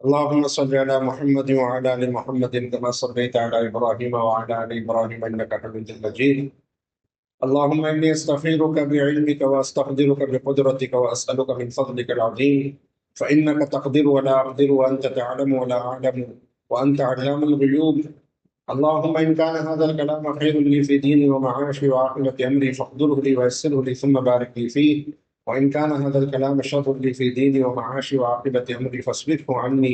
اللهم صل على محمد وعلى ال محمد كما صليت على ابراهيم وعلى ال ابراهيم انك حميد مجيد. اللهم اني استغفرك بعلمك واستقدرك بقدرتك واسالك من فضلك العظيم، فانك تقدر ولا اقدر وانت تعلم ولا اعلم وانت علام الغيوب. اللهم ان كان هذا الكلام خير لي في ديني ومعاشي وعاقبه امري فاقدره لي ويسره لي ثم بارك لي فيه، وإن كان هذا الكلام شر لي في ديني ومعاشي وعاقبة أمري فاصرفه عني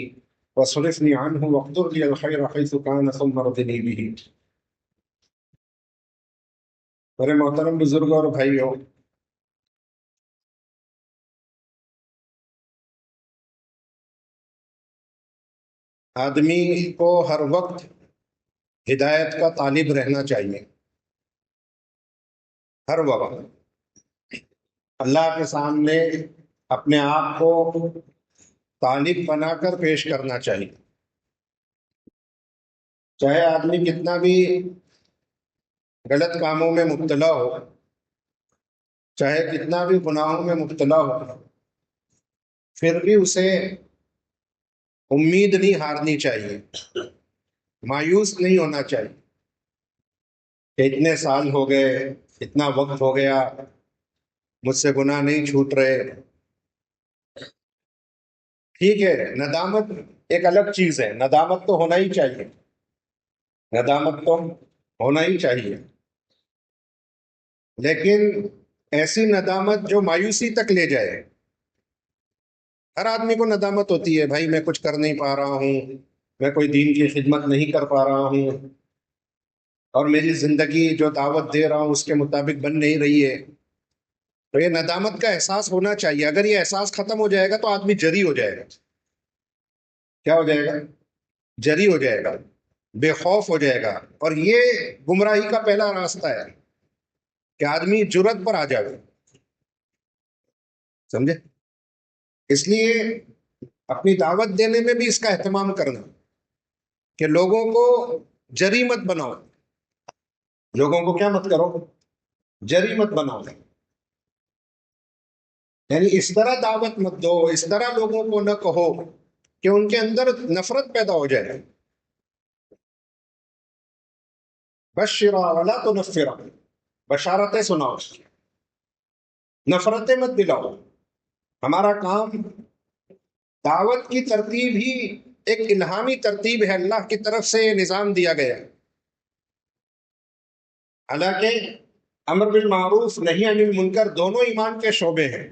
واصرفني عنه واقدر لي الخير حيث كان ثم ردني به. میرے محترم بزرگوں اور بھائیوں، آدمی کو ہر وقت ہدایت کا طالب رہنا چاہیے. ہر وقت اللہ کے سامنے اپنے آپ کو طالب بنا کر پیش کرنا چاہیے. چاہے آدمی کتنا بھی غلط کاموں میں مبتلا ہو، چاہے کتنا بھی گناہوں میں مبتلا ہو، پھر بھی اسے امید نہیں ہارنی چاہیے، مایوس نہیں ہونا چاہیے کہ اتنے سال ہو گئے، اتنا وقت ہو گیا، مجھ سے گناہ نہیں چھوٹ رہے. ٹھیک ہے، ندامت ایک الگ چیز ہے، ندامت تو ہونا ہی چاہیے، ندامت تو ہونا ہی چاہیے، لیکن ایسی ندامت جو مایوسی تک لے جائے. ہر آدمی کو ندامت ہوتی ہے، بھائی میں کچھ کر نہیں پا رہا ہوں، میں کوئی دین کی خدمت نہیں کر پا رہا ہوں، اور میری زندگی جو دعوت دے رہا ہوں اس کے مطابق بن نہیں رہی ہے. تو یہ ندامت کا احساس ہونا چاہیے. اگر یہ احساس ختم ہو جائے گا تو آدمی جری ہو جائے گا. کیا ہو جائے گا؟ جری ہو جائے گا، بے خوف ہو جائے گا. اور یہ گمراہی کا پہلا راستہ ہے کہ آدمی جرت پر آ جائے. سمجھے؟ اس لیے اپنی دعوت دینے میں بھی اس کا اہتمام کرنا کہ لوگوں کو جری مت بناؤ. لوگوں کو کیا مت کرو؟ جری مت بناؤ. یعنی اس طرح دعوت مت دو، اس طرح لوگوں کو نہ کہو کہ ان کے اندر نفرت پیدا ہو جائے. بشرا ولا تنفرا، بشارتیں سناؤ، نفرتیں مت دلاؤ. ہمارا کام، دعوت کی ترتیب ہی ایک الہامی ترتیب ہے، اللہ کی طرف سے یہ نظام دیا گیا ہے. حالانکہ امر بالمعروف نہی عن المنکر دونوں ایمان کے شعبے ہیں.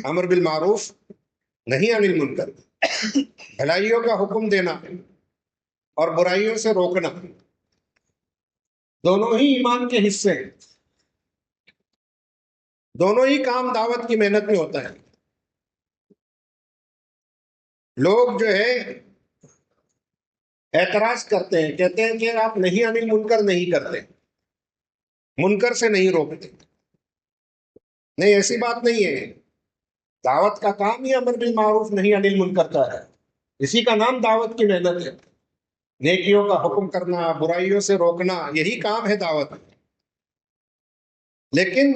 امر بالمعروف نہی عن المنکر، بھلائیوں کا حکم دینا اور برائیوں سے روکنا، دونوں ہی ایمان کے حصے ہیں. دونوں ہی کام دعوت کی محنت میں ہوتا ہے. لوگ جو ہے اعتراض کرتے ہیں، کہتے ہیں کہ آپ نہیں عن المنکر نہیں کرتے، منکر سے نہیں روکتے. نہیں، ایسی بات نہیں ہے. دعوت کا کام ہی امر بالمعروف نہیں عن المنکر کا ہے. اسی کا نام دعوت کی محنت ہے. نیکیوں کا حکم کرنا، برائیوں سے روکنا، یہی کام ہے دعوت. لیکن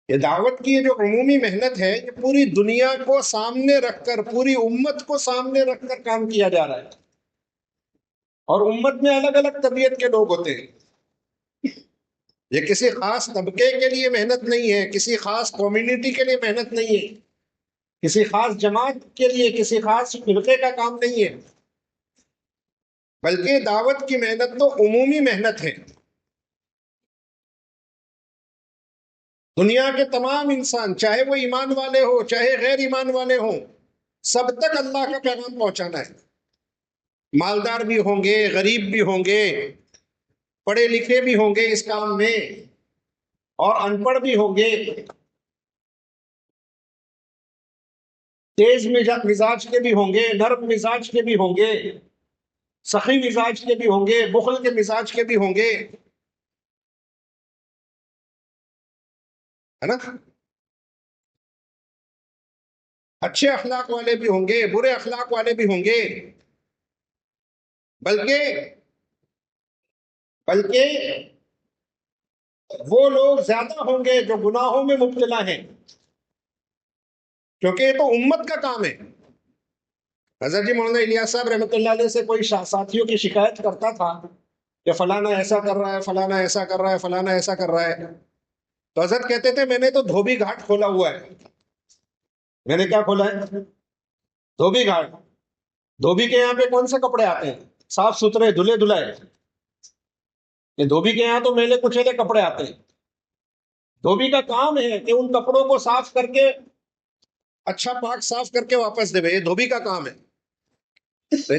یہ دعوت کی جو عمومی محنت ہے، یہ پوری دنیا کو سامنے رکھ کر، پوری امت کو سامنے رکھ کر کام کیا جا رہا ہے. اور امت میں الگ الگ طبیعت کے لوگ ہوتے ہیں. یہ کسی خاص طبقے کے لیے محنت نہیں ہے، کسی خاص کمیونٹی کے لیے محنت نہیں ہے، کسی خاص جماعت کے لیے، کسی خاص فرقے کا کام نہیں ہے، بلکہ دعوت کی محنت تو عمومی محنت ہے. دنیا کے تمام انسان، چاہے وہ ایمان والے ہو چاہے غیر ایمان والے ہوں، سب تک اللہ کا پیغام پہنچانا ہے. مالدار بھی ہوں گے، غریب بھی ہوں گے، پڑھے لکھے بھی ہوں گے اس کام میں، اور ان پڑھ بھی ہوں گے، تیز مزاج کے بھی ہوں گے، نرم مزاج کے بھی ہوں گے، سخی مزاج کے بھی ہوں گے، بخل کے مزاج کے بھی ہوں گے، ہے نا؟ اچھے اخلاق والے بھی ہوں گے، برے اخلاق والے بھی ہوں گے. بلکہ بلکہ وہ لوگ زیادہ ہوں گے جو گناہوں میں مبتلا ہیں. کیونکہ یہ تو امت کا کام ہے۔ حضرت جی مولانا الیاس صاحب رحمۃ اللہ علیہ سے کوئی ساتھیوں کی شکایت کرتا تھا کہ فلانا ایسا کر رہا ہے، فلانا ایسا کر رہا ہے، فلانا ایسا کر رہا ہے، تو حضرت کہتے تھے میں نے تو دھوبی گھاٹ کھولا ہوا ہے۔ میں نے کیا کھولا ہے؟ دھوبی گھاٹ۔ دھوبی کے یہاں پہ کون سے کپڑے آتے ہیں؟ صاف ستھرے، دھلے دھلائے۔ یہ دھوبی کے یہاں تو میلے کچیلے کپڑے آتے ہیں۔ دھوبی کا کام ہے کہ ان کپڑوں کو صاف کر کے، اچھا پاک صاف کر کے واپس دے۔ یہ دھوبی کا کام ہے۔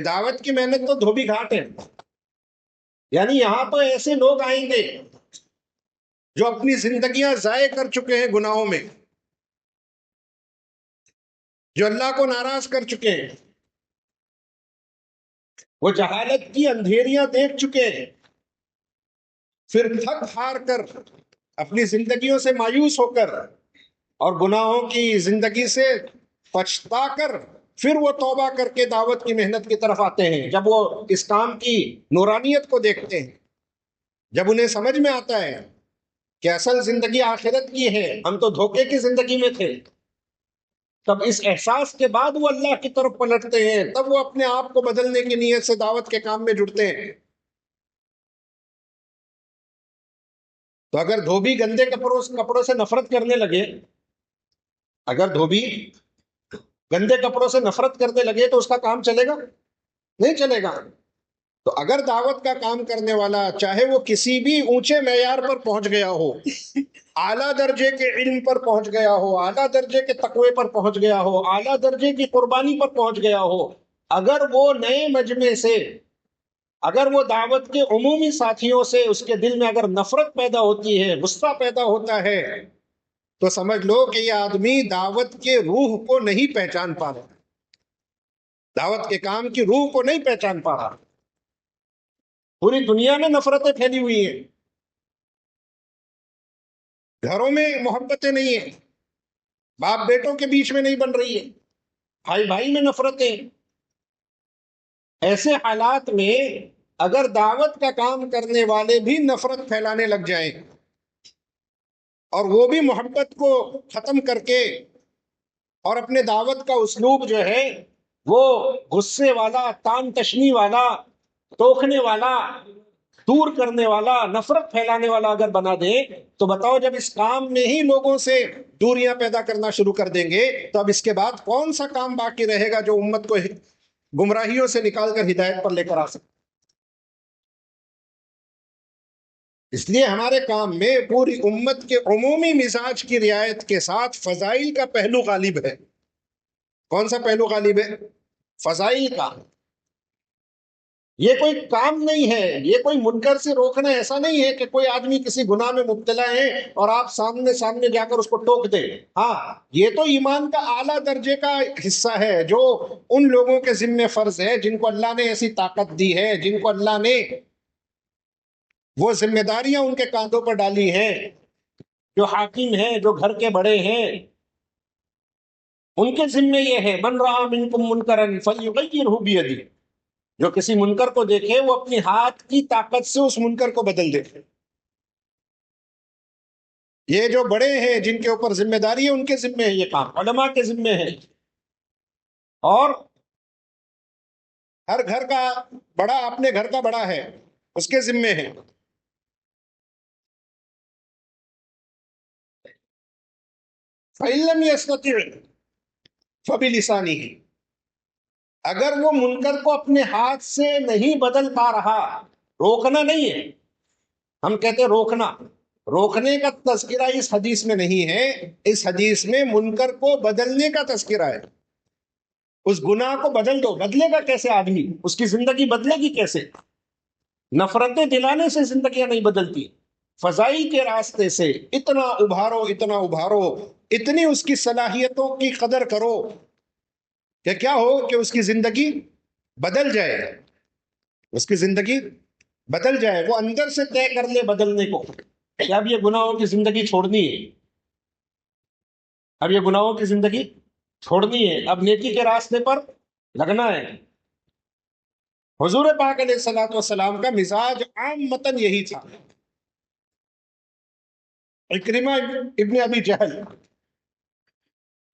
دعوت کی محنت تو دھوبی گھاٹ ہے۔ یعنی یہاں تو ایسے لوگ آئیں گے جو اپنی زندگیاں ضائع کر چکے ہیں گناہوں میں، جو اللہ کو ناراض کر چکے ہیں، وہ جہالت کی اندھیریاں دیکھ چکے ہیں، پھر تھک ہار کر اپنی زندگیوں سے مایوس ہو کر اور گناہوں کی زندگی سے پچھتا کر پھر وہ توبہ کر کے دعوت کی محنت کی طرف آتے ہیں۔ جب وہ اس کام کی نورانیت کو دیکھتے ہیں، جب انہیں سمجھ میں آتا ہے کہ اصل زندگی آخرت کی ہے، ہم تو دھوکے کی زندگی میں تھے، تب اس احساس کے بعد وہ اللہ کی طرف پلٹتے ہیں، تب وہ اپنے آپ کو بدلنے کی نیت سے دعوت کے کام میں جڑتے ہیں۔ تو اگر دھوبی گندے کپڑوں سے نفرت کرنے لگے، اگر دھوبی گندے کپڑوں سے نفرت کرنے لگے تو اس کا کام چلے گا؟ نہیں چلے گا۔ تو اگر دعوت کا کام کرنے والا چاہے وہ کسی بھی اونچے معیار پر پہنچ گیا ہو، اعلیٰ درجے کے علم پر پہنچ گیا ہو، اعلیٰ درجے کے تقوی پر پہنچ گیا ہو، اعلیٰ درجے کی قربانی پر پہنچ گیا ہو، اگر وہ نئے مجمع سے، اگر وہ دعوت کے عمومی ساتھیوں سے اس کے دل میں اگر نفرت پیدا ہوتی ہے، غصہ پیدا ہوتا ہے، تو سمجھ لو کہ یہ آدمی دعوت کے روح کو نہیں پہچان پا رہا، دعوت کے کام کی روح کو نہیں پہچان پا رہا۔ پوری دنیا میں نفرتیں پھیلی ہوئی ہیں، گھروں میں محبتیں نہیں ہیں، باپ بیٹوں کے بیچ میں نہیں بن رہی ہے، بھائی بھائی میں نفرتیں۔ ایسے حالات میں اگر دعوت کا کام کرنے والے بھی نفرت پھیلانے لگ جائیں اور وہ بھی محبت کو ختم کر کے اور اپنے دعوت کا اسلوب جو ہے وہ غصے والا، تان تشنی والا، ٹوکنے والا، دور کرنے والا، نفرت پھیلانے والا اگر بنا دے، تو بتاؤ جب اس کام میں ہی لوگوں سے دوریاں پیدا کرنا شروع کر دیں گے تو اب اس کے بعد کون سا کام باقی رہے گا جو امت کو گمراہیوں سے نکال کر ہدایت پر لے کر آ سکے؟ اس لیے ہمارے کام میں پوری امت کے عمومی مزاج کی رعایت کے ساتھ فضائل کا پہلو غالب ہے۔ کون سا پہلو غالب ہے؟ فضائل کا۔ یہ کوئی کام نہیں ہے، یہ کوئی منکر سے روکنا ایسا نہیں ہے کہ کوئی آدمی کسی گناہ میں مبتلا ہے اور آپ سامنے جا کر اس کو ٹوک دیں۔ ہاں، یہ تو ایمان کا اعلیٰ درجے کا حصہ ہے جو ان لوگوں کے ذمہ فرض ہے جن کو اللہ نے ایسی طاقت دی ہے، جن کو اللہ نے وہ ذمہ داریاں ان کے کاندھوں پر ڈالی ہیں، جو حاکم ہیں، جو گھر کے بڑے ہیں، ان کے ذمہ یہ ہے من رأى منکم منکرا فلیغیرہ بیدہ، جو کسی منکر کو دیکھے وہ اپنی ہاتھ کی طاقت سے اس منکر کو بدل دے۔ یہ جو بڑے ہیں جن کے اوپر ذمہ داری ہے ان کے ذمہ ہے یہ کام، علماء کے ذمہ ہے، اور ہر گھر کا بڑا اپنے گھر کا بڑا ہے، اس کے ذمہ ہے۔ فَإِن لَّمْ يَسْتَطِعْ فَبِلِسَانِهِ، اگر وہ منکر کو اپنے ہاتھ سے نہیں بدل پا رہا، روکنا نہیں ہے، ہم کہتے ہیں روکنے کا تذکرہ اس حدیث میں نہیں ہے، اس حدیث میں منکر کو بدلنے کا تذکرہ ہے۔ اس گناہ کو بدل دو، بدلے گا کیسے آدمی؟ اس کی زندگی بدلے گی کیسے؟ نفرتیں دلانے سے زندگیاں نہیں بدلتی، فضائی کے راستے سے اتنا ابھارو، اتنا ابھارو، اتنی اس کی صلاحیتوں کی قدر کرو کہ کیا ہو کہ اس کی زندگی بدل جائے، اس کی زندگی بدل جائے، وہ اندر سے طے کر لے بدلنے کو کہ اب یہ گناہوں کی زندگی چھوڑنی ہے، اب یہ گناہوں کی زندگی چھوڑنی ہے، اب نیکی کے راستے پر لگنا ہے۔ حضور پاک علیہ الصلوۃ والسلام کا مزاج عام متن یہی تھا۔ اکرمہ ابن ابی جہل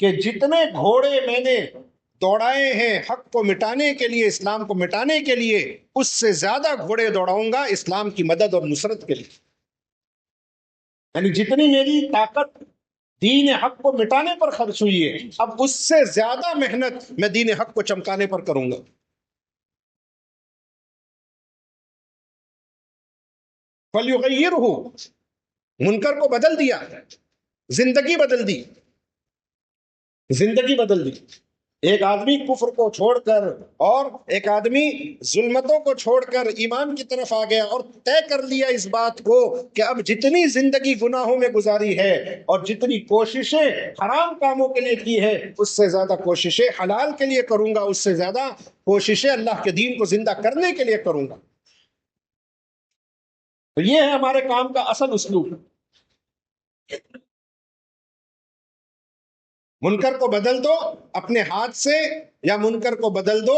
کہ جتنے گھوڑے میں نے دوڑائے ہیں حق کو مٹانے کے لیے، اسلام کو مٹانے کے لیے، اس سے زیادہ گھوڑے دوڑاؤں گا اسلام کی مدد اور نصرت کے لیے۔ یعنی جتنی میری طاقت دین حق کو مٹانے پر خرچ ہوئی ہے، اب اس سے زیادہ محنت میں دین حق کو چمکانے پر کروں گا۔ فَلْيُغَيِّرْهُ، منکر کو بدل دیا، زندگی بدل دی، زندگی بدل دی۔ ایک آدمی کفر کو چھوڑ کر اور ایک آدمی ظلمتوں کو چھوڑ کر ایمان کی طرف آ گیا اور طے کر لیا اس بات کو کہ اب جتنی زندگی گناہوں میں گزاری ہے اور جتنی کوششیں حرام کاموں کے لیے کی ہے، اس سے زیادہ کوششیں حلال کے لیے کروں گا، اس سے زیادہ کوششیں اللہ کے دین کو زندہ کرنے کے لیے کروں گا۔ تو یہ ہے ہمارے کام کا اصل اسلوب۔ منکر کو بدل دو اپنے ہاتھ سے، یا منکر کو بدل دو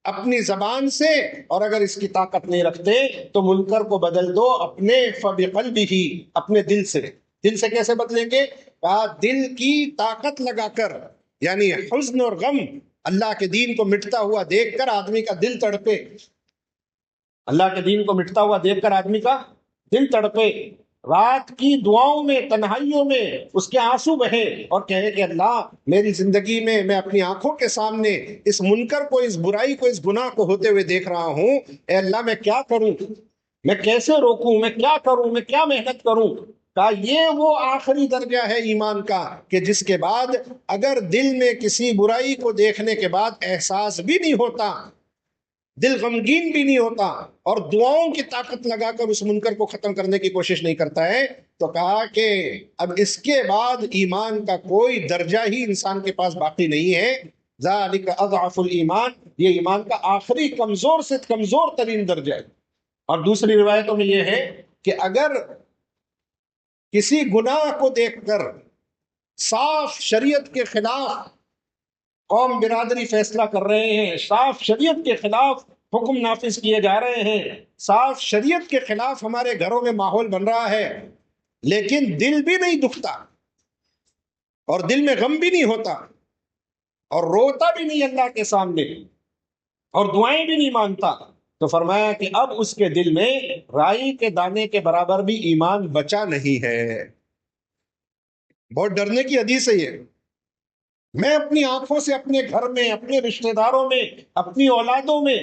اپنی زبان سے، اور اگر اس کی طاقت نہیں رکھتے تو منکر کو بدل دو اپنے فبقلبہ، اپنے دل سے۔ دل سے کیسے بدلیں گے؟ کہا دل کی طاقت لگا کر، یعنی حزن اور غم اللہ کے دین کو مٹتا ہوا دیکھ کر آدمی کا دل تڑپے، اللہ کے دین کو مٹتا ہوا دیکھ کر آدمی کا دل تڑپے، رات کی دعاؤں میں، تنہائیوں میں اس کے آنسو بہے اور کہے کہ اللہ میری زندگی میں اپنی آنکھوں کے سامنے اس منکر کو، اس برائی کو، اس گناہ کو ہوتے ہوئے دیکھ رہا ہوں، اے اللہ میں کیا کروں، میں کیسے روکوں، میں کیا کروں، میں کیا محنت کروں۔ کہا یہ وہ آخری درجہ ہے ایمان کا کہ جس کے بعد اگر دل میں کسی برائی کو دیکھنے کے بعد احساس بھی نہیں ہوتا، دل غمگین بھی نہیں ہوتا، اور دعاؤں کی طاقت لگا کر اس منکر کو ختم کرنے کی کوشش نہیں کرتا ہے، تو کہا کہ اب اس کے بعد ایمان کا کوئی درجہ ہی انسان کے پاس باقی نہیں ہے۔ ذالک اضعف الایمان، یہ ایمان کا آخری کمزور سے کمزور ترین درجہ ہے۔ اور دوسری روایتوں میں یہ ہے کہ اگر کسی گناہ کو دیکھ کر صاف شریعت کے خلاف قوم برادری فیصلہ کر رہے ہیں، صاف شریعت کے خلاف حکم نافذ کیے جا رہے ہیں، صاف شریعت کے خلاف ہمارے گھروں میں ماحول بن رہا ہے، لیکن دل بھی نہیں دکھتا اور دل میں غم بھی نہیں ہوتا اور روتا بھی نہیں اللہ کے سامنے اور دعائیں بھی نہیں مانگتا، تو فرمایا کہ اب اس کے دل میں رائی کے دانے کے برابر بھی ایمان بچا نہیں ہے۔ بہت ڈرنے کی حدیث ہے یہ۔ میں اپنی آنکھوں سے اپنے گھر میں، اپنے رشتہ داروں میں، اپنی اولادوں میں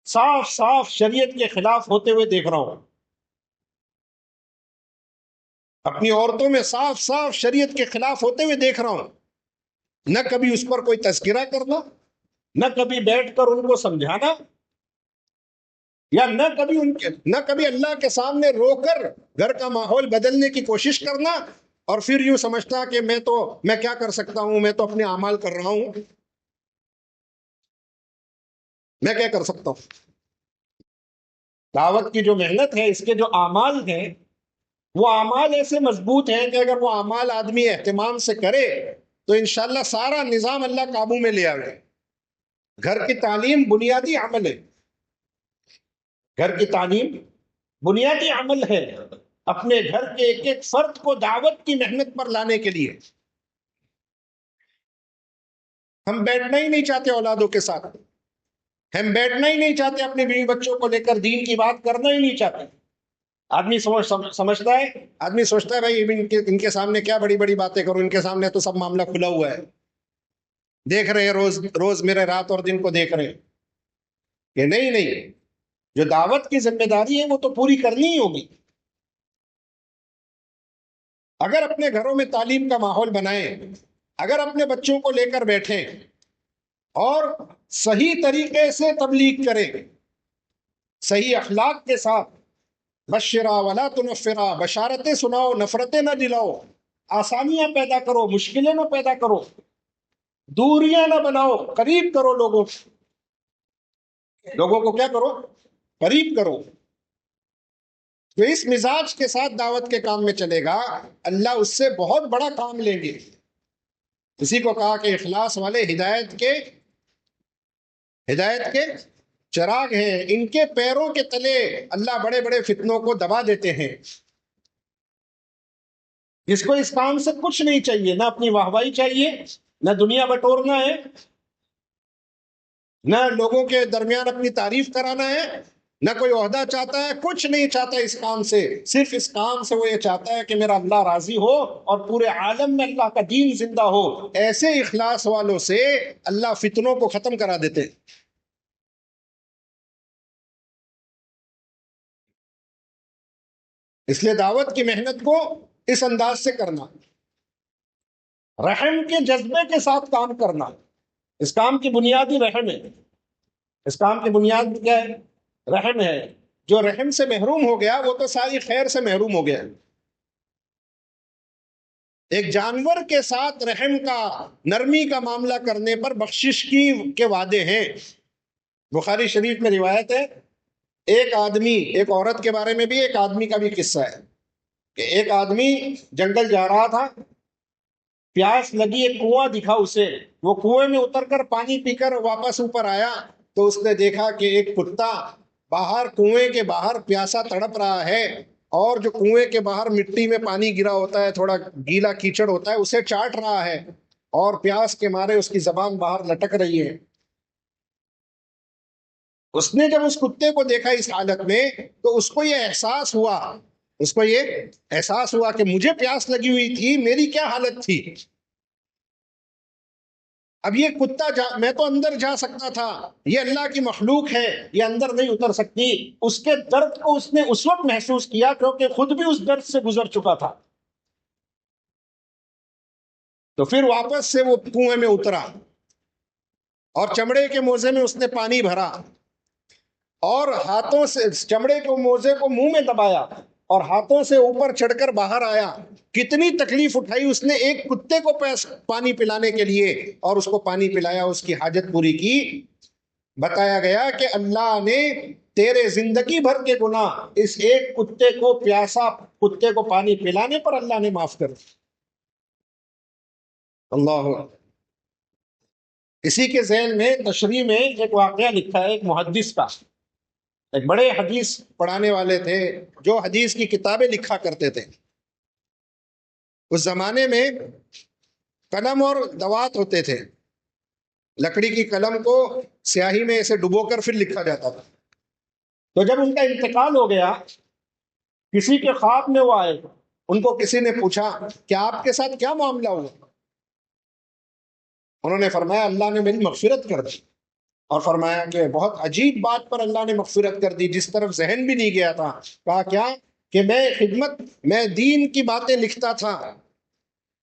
صاف صاف شریعت کے خلاف ہوتے ہوئے دیکھ رہا ہوں، اپنی عورتوں میں صاف صاف شریعت کے خلاف ہوتے ہوئے دیکھ رہا ہوں، نہ کبھی اس پر کوئی تذکرہ کرنا، نہ کبھی بیٹھ کر ان کو سمجھانا، یا نہ کبھی اللہ کے سامنے رو کر گھر کا ماحول بدلنے کی کوشش کرنا، اور پھر یوں سمجھتا کہ میں کیا کر سکتا ہوں، میں تو اپنے اعمال کر رہا ہوں، میں کیا کر سکتا ہوں۔ دعوت کی جو محنت ہے، اس کے جو اعمال ہیں، وہ اعمال ایسے مضبوط ہیں کہ اگر وہ اعمال آدمی اہتمام سے کرے تو انشاءاللہ سارا نظام اللہ قابو میں لے آئے۔ گھر کی تعلیم بنیادی عمل ہے، گھر کی تعلیم بنیادی عمل ہے، اپنے گھر کے ایک ایک فرد کو دعوت کی محنت پر لانے کے لیے۔ ہم بیٹھنا ہی نہیں چاہتے اولادوں کے ساتھ، ہم بیٹھنا ہی نہیں چاہتے اپنے بیوی بچوں کو لے کر دین کی بات کرنا ہی نہیں چاہتے۔ آدمی سمجھتا ہے، آدمی سوچتا ہے بھائی ان کے سامنے کیا بڑی بڑی باتیں کروں، ان کے سامنے تو سب معاملہ کھلا ہوا ہے، دیکھ رہے ہیں روز میرے رات اور دن کو دیکھ رہے ہیں۔ کہ نہیں، جو دعوت کی ذمہ داری ہے وہ تو پوری کرنی ہی ہوگی۔ اگر اپنے گھروں میں تعلیم کا ماحول بنائیں، اگر اپنے بچوں کو لے کر بیٹھیں اور صحیح طریقے سے تبلیغ کریں، صحیح اخلاق کے ساتھ، بشرا ولا تنفرا، بشارتیں سناؤ، نفرتیں نہ دلاؤ، آسانیاں پیدا کرو، مشکلیں نہ پیدا کرو، دوریاں نہ بناؤ، قریب کرو لوگوں کو کیا کرو؟ قریب کرو۔ تو اس مزاج کے ساتھ دعوت کے کام میں چلے گا، اللہ اس سے بہت بڑا کام لیں گے۔ کسی کو کہا کہ اخلاص والے ہدایت کے چراغ ہیں، ان کے پیروں کے تلے اللہ بڑے بڑے فتنوں کو دبا دیتے ہیں۔ جس کو اس کام سے کچھ نہیں چاہیے، نہ اپنی واہواہی چاہیے، نہ دنیا بٹورنا ہے، نہ لوگوں کے درمیان اپنی تعریف کرانا ہے، نہ کوئی عہدہ چاہتا ہے، کچھ نہیں چاہتا اس کام سے، صرف اس کام سے وہ یہ چاہتا ہے کہ میرا اللہ راضی ہو اور پورے عالم میں اللہ کا دین زندہ ہو۔ ایسے اخلاص والوں سے اللہ فتنوں کو ختم کرا دیتے ہیں۔ اس لیے دعوت کی محنت کو اس انداز سے کرنا، رحم کے جذبے کے ساتھ کام کرنا۔ اس کام کی بنیادی رحم ہے، اس کام کی بنیاد کیا ہے؟ رحم ہے۔ جو رحم سے محروم ہو گیا وہ تو ساری خیر سے محروم ہو گیا۔ ایک جانور کے ساتھ رحم کا، نرمی کا معاملہ کرنے پر بخشش کے وعدے ہیں۔ بخاری شریف میں روایت ہے، ایک آدمی، ایک عورت کے بارے میں بھی، ایک آدمی کا بھی قصہ ہے کہ ایک آدمی جنگل جا رہا تھا، پیاس لگی، ایک کنواں دکھا اسے، وہ کنویں میں اتر کر پانی پی کر واپس اوپر آیا تو اس نے دیکھا کہ ایک کتا باہر، کنویں کے باہر پیاسا تڑپ رہا ہے، اور جو کنویں کے باہر مٹی میں پانی گرا ہوتا ہے، تھوڑا گیلا کیچڑ ہوتا ہے، اسے چاٹ رہا ہے، اور پیاس کے مارے اس کی زبان باہر لٹک رہی ہے۔ اس نے جب اس کتے کو دیکھا اس حالت میں تو اس کو یہ احساس ہوا، اس کو یہ احساس ہوا کہ مجھے پیاس لگی ہوئی تھی، میری کیا حالت تھی۔ اب یہ کتا میں تو اندر جا سکتا تھا، یہ اللہ کی مخلوق ہے، یہ اندر نہیں اتر سکتی۔ اس کے درد کو اس نے اس وقت محسوس کیا کیونکہ خود بھی اس درد سے گزر چکا تھا۔ تو پھر واپس سے وہ کنویں میں اترا اور چمڑے کے موزے میں اس نے پانی بھرا اور ہاتھوں سے چمڑے کے موزے کو منہ میں دبایا اور ہاتھوں سے اوپر چڑھ کر باہر آیا۔ کتنی تکلیف اٹھائی اس نے ایک کتے کو پانی پلانے کے لیے، اور اس کو پانی پلایا، اس کی حاجت پوری کی۔ بتایا گیا کہ اللہ نے تیرے زندگی بھر کے گناہ اس ایک کتے کو، پیاسا کتے کو پانی پلانے پر اللہ نے معاف کر دیا۔ اللہ۔ اسی کے ذیل میں تشریح میں ایک واقعہ لکھا ہے ایک محدث کا، ایک بڑے حدیث پڑھانے والے تھے جو حدیث کی کتابیں لکھا کرتے تھے۔ اس زمانے میں قلم اور دوات ہوتے تھے، لکڑی کی قلم کو سیاہی میں ایسے ڈبو کر پھر لکھا جاتا تھا۔ تو جب ان کا انتقال ہو گیا، کسی کے خواب میں وہ آئے، ان کو کسی نے پوچھا کہ آپ کے ساتھ کیا معاملہ ہوا؟ انہوں نے فرمایا اللہ نے میری مغفرت کر دی، اور فرمایا کہ بہت عجیب بات پر اللہ نے مغفرت کر دی جس طرف ذہن بھی نہیں گیا تھا۔ کہا کیا؟ کہ میں دین کی باتیں لکھتا تھا،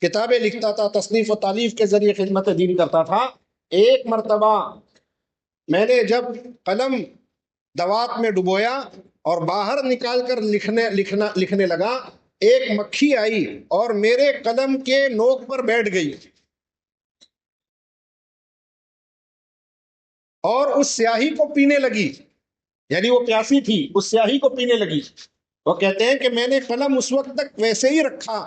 کتابیں لکھتا تھا، تصنیف و تالیف کے ذریعے خدمت دین کرتا تھا۔ ایک مرتبہ میں نے جب قلم دوات میں ڈبویا اور باہر نکال کر لکھنے لگا، ایک مکھی آئی اور میرے قلم کے نوک پر بیٹھ گئی اور اس سیاہی کو پینے لگی، یعنی وہ پیاسی تھی، اس سیاہی کو پینے لگی۔ وہ کہتے ہیں کہ میں نے قلم اس وقت تک ویسے ہی رکھا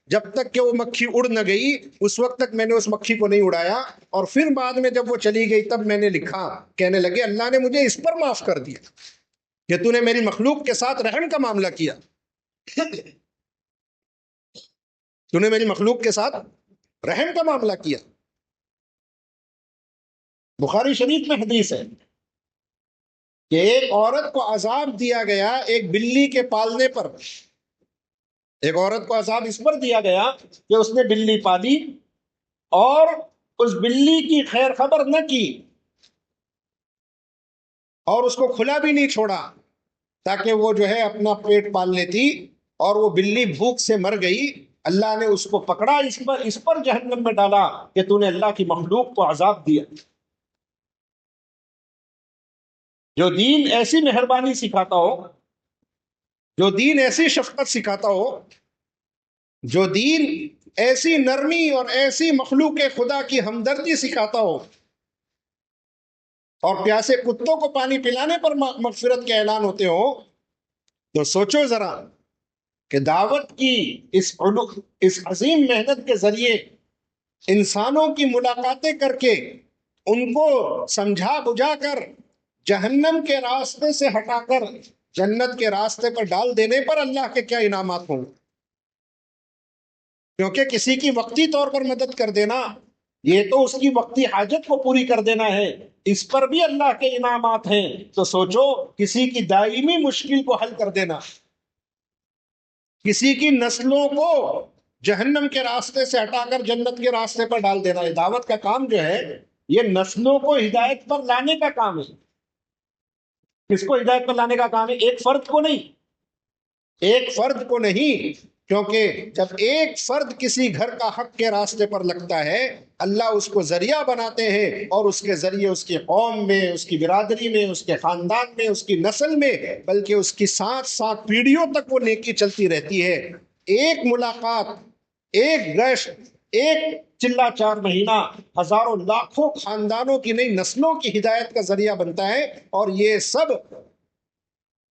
جب تک کہ وہ مکھی اڑ نہ گئی، اس وقت تک میں نے اس مکھی کو نہیں اڑایا، اور پھر بعد میں جب وہ چلی گئی تب میں نے لکھا۔ کہنے لگے اللہ نے مجھے اس پر معاف کر دیا کہ تو نے میری مخلوق کے ساتھ رحم کا معاملہ کیا، تو نے میری مخلوق کے ساتھ رحم کا معاملہ کیا۔ بخاری شریف میں حدیث ہے کہ ایک عورت کو عذاب دیا گیا ایک بلی کے پالنے پر، ایک عورت کو عذاب اس پر دیا گیا کہ اس نے بلی پالی اور اس بلی کی خیر خبر نہ کی اور اس کو کھلا بھی نہیں چھوڑا تاکہ وہ جو ہے اپنا پیٹ پال لیتی، اور وہ بلی بھوک سے مر گئی۔ اللہ نے اس کو پکڑا، اس پر جہنم میں ڈالا کہ تو نے اللہ کی مخلوق کو عذاب دیا۔ جو دین ایسی مہربانی سکھاتا ہو، جو دین ایسی شفقت سکھاتا ہو، جو دین ایسی نرمی اور ایسی مخلوق خدا کی ہمدردی سکھاتا ہو، اور پیاسے کتوں کو پانی پلانے پر مغفرت کے اعلان ہوتے ہو، تو سوچو ذرا کہ دعوت کی اس عظیم محنت کے ذریعے انسانوں کی ملاقاتیں کر کے ان کو سمجھا بجھا کر جہنم کے راستے سے ہٹا کر جنت کے راستے پر ڈال دینے پر اللہ کے کیا انعامات ہوں گے۔ کیونکہ کسی کی وقتی طور پر مدد کر دینا یہ تو اس کی وقتی حاجت کو پوری کر دینا ہے، اس پر بھی اللہ کے انعامات ہیں۔ تو سوچو کسی کی دائمی مشکل کو حل کر دینا، کسی کی نسلوں کو جہنم کے راستے سے ہٹا کر جنت کے راستے پر ڈال دینا۔ یہ دعوت کا کام جو ہے یہ نسلوں کو ہدایت پر لانے کا کام ہے۔ کس کو ہدایت پر لانے کا کام ہے؟ ایک فرد کو نہیں، ایک فرد کو نہیں، کیونکہ جب ایک فرد کسی گھر کا حق کے راستے پر لگتا ہے اللہ اس کو ذریعہ بناتے ہیں، اور اس کے ذریعے اس کی قوم میں، اس کی برادری میں، اس کے خاندان میں، اس کی نسل میں، بلکہ اس کی 7 پیڑھیوں تک وہ نیکی چلتی رہتی ہے۔ ایک ملاقات، ایک گشت، ایک چلا 4 مہینہ ہزاروں لاکھوں خاندانوں کی نئی نسلوں کی ہدایت کا ذریعہ بنتا ہے، اور یہ سب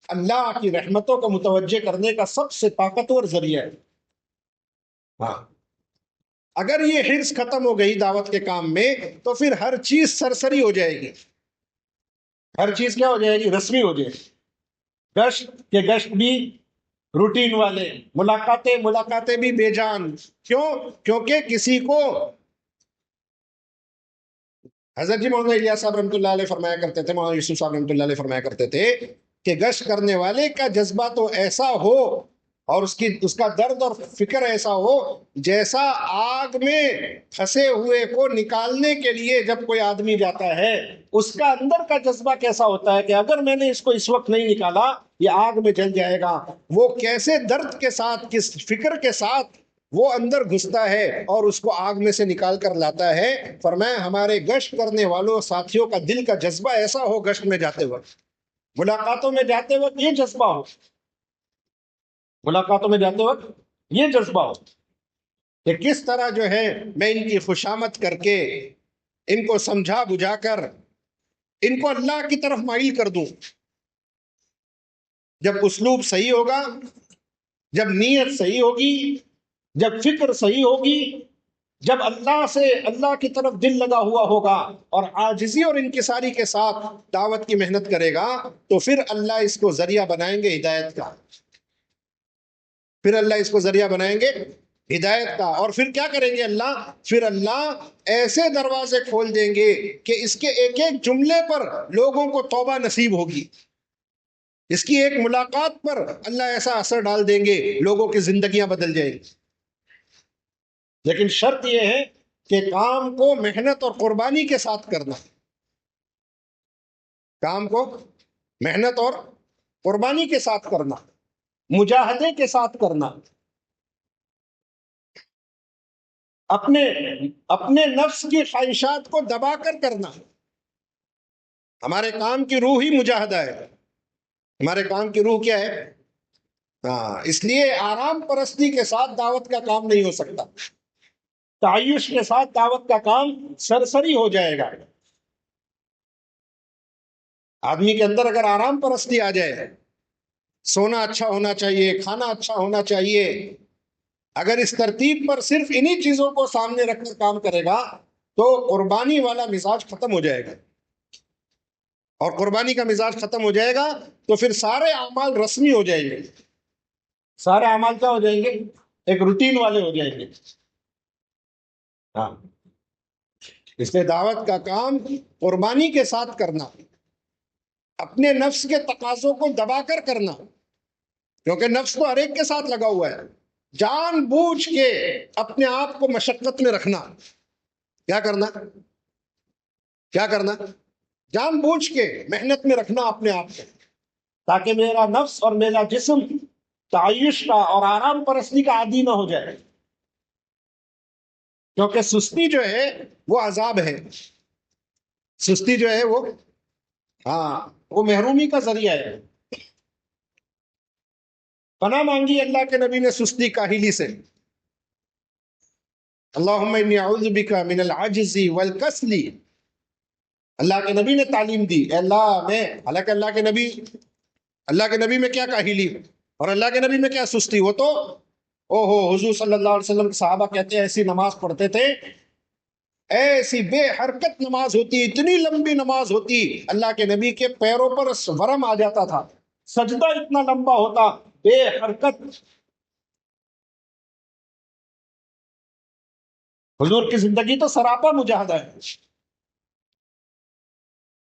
اللہ کی رحمتوں کو متوجہ کرنے کا سب سے طاقتور ذریعہ ہے۔ ہاں، اگر یہ حرص ختم ہو گئی دعوت کے کام میں تو پھر ہر چیز سرسری ہو جائے گی، ہر چیز کیا ہو جائے گی؟ رسمی ہو جائے گی۔ گشت کے گشت بھی روٹین والے، ملاقاتیں بھی بے جان۔ کیوں؟ کیونکہ کسی کو حضرت جی مولانا الیاس صاحب رحمۃ اللہ علیہ فرمایا کرتے تھے، مولانا یوسف صاحب رحمۃ اللہ علیہ فرمایا کرتے تھے کہ گشت کرنے والے کا جذبہ تو ایسا ہو اور اس کا درد اور فکر ایسا ہو جیسا آگ میں پھنسے ہوئے کو نکالنے کے لیے جب کوئی آدمی جاتا ہے اس کا اندر کا جذبہ کیسا ہوتا ہے کہ اگر میں نے اس کو اس وقت نہیں نکالا یہ آگ میں جل جائے گا۔ وہ کیسے درد کے ساتھ، کس فکر کے ساتھ وہ اندر گھستا ہے اور اس کو آگ میں سے نکال کر لاتا ہے۔ فرمایا ہمارے گشت کرنے والوں ساتھیوں کا دل کا جذبہ ایسا ہو، گشت میں جاتے وقت، ملاقاتوں میں جاتے وقت یہ جذبہ ہو، ملاقاتوں میں جاتے وقت یہ جذبہ ہو کہ کس طرح جو ہے میں ان کی خوشامد کر کے، ان کو سمجھا بجھا کر، ان کو اللہ کی طرف مائل کر دوں۔ جب اسلوب صحیح ہوگا، جب نیت صحیح ہوگی، جب فکر صحیح ہوگی، جب اللہ سے، اللہ کی طرف دل لگا ہوا ہوگا اور عاجزی اور انکساری کے ساتھ دعوت کی محنت کرے گا تو پھر اللہ اس کو ذریعہ بنائیں گے ہدایت کا، پھر اللہ اس کو ذریعہ بنائیں گے ہدایت کا۔ اور پھر کیا کریں گے اللہ؟ پھر اللہ ایسے دروازے کھول دیں گے کہ اس کے ایک ایک جملے پر لوگوں کو توبہ نصیب ہوگی، اس کی ایک ملاقات پر اللہ ایسا اثر ڈال دیں گے لوگوں کی زندگیاں بدل جائیں گی۔ لیکن شرط یہ ہے کہ کام کو محنت اور قربانی کے ساتھ کرنا، کام کو محنت اور قربانی کے ساتھ کرنا، مجاہدے کے ساتھ کرنا، اپنے نفس کی خواہشات کو دبا کر کرنا۔ ہمارے کام کی روح ہی مجاہدہ ہے، ہمارے کام کی روح کیا ہے؟ اس لیے آرام پرستی کے ساتھ دعوت کا کام نہیں ہو سکتا، تعیش کے ساتھ دعوت کا کام سرسری ہو جائے گا۔ آدمی کے اندر اگر آرام پرستی آ جائے، سونا اچھا ہونا چاہیے، کھانا اچھا ہونا چاہیے، اگر اس ترتیب پر صرف انہی چیزوں کو سامنے رکھ کر کام کرے گا تو قربانی والا مزاج ختم ہو جائے گا، اور قربانی کا مزاج ختم ہو جائے گا تو پھر سارے اعمال رسمی ہو جائیں گے، سارے اعمال کیا ہو جائیں گے؟ ایک روٹین والے ہو جائیں گے۔ اس لیے دعوت کا کام قربانی کے ساتھ کرنا، اپنے نفس کے تقاضوں کو دبا کر کرنا، کیونکہ نفس تو ہر ایک کے ساتھ لگا ہوا ہے۔ جان بوجھ کے اپنے آپ کو مشقت میں رکھنا، کیا کرنا؟ کیا کرنا؟ جان بوجھ کے محنت میں رکھنا اپنے آپ کو، تاکہ میرا نفس اور میرا جسم تعیش کا اور آرام پرستی کا عادی نہ ہو جائے، کیونکہ سستی جو ہے وہ عذاب ہے، سستی جو ہے وہ محرومی کا ذریعہ ہے۔ پناہ مانگی اللہ کے نبی نے سستی کاہلی سے، اللہم انی اعوذ بک من العجز والکسل۔ اللہ کے نبی نے تعلیم دی، اے اللہ میں، حالانکہ اللہ کے نبی میں کیا کاہلی اور اللہ کے نبی میں کیا سستی؟ وہ تو حضور صلی اللہ علیہ وسلم کے صحابہ کہتے ہیں ایسی نماز پڑھتے تھے، ایسی بے حرکت نماز ہوتی، اتنی لمبی نماز ہوتی، اللہ کے نبی کے پیروں پر ورم آ جاتا تھا، سجدہ اتنا لمبا ہوتا، بے حرکت۔ حضور کی زندگی تو سراپا مجاہدہ ہے.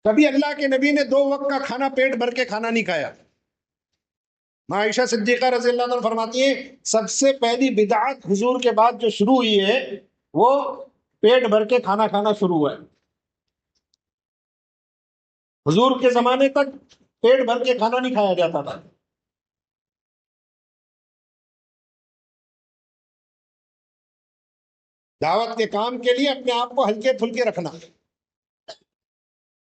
کبھی اللہ کے نبی نے 2 وقت کا کھانا پیٹ بھر کے کھانا نہیں کھایا. عائشہ صدیقہ رضی اللہ عنہ فرماتی ہیں سب سے پہلی بدعت حضور کے بعد جو شروع ہوئی ہے وہ پیٹ بھر کے کھانا کھانا شروع ہوا ہے. حضور کے زمانے تک پیٹ بھر کے کھانا نہیں کھایا جاتا تھا. دعوت کے کام کے لیے اپنے آپ کو ہلکے پھلکے رکھنا.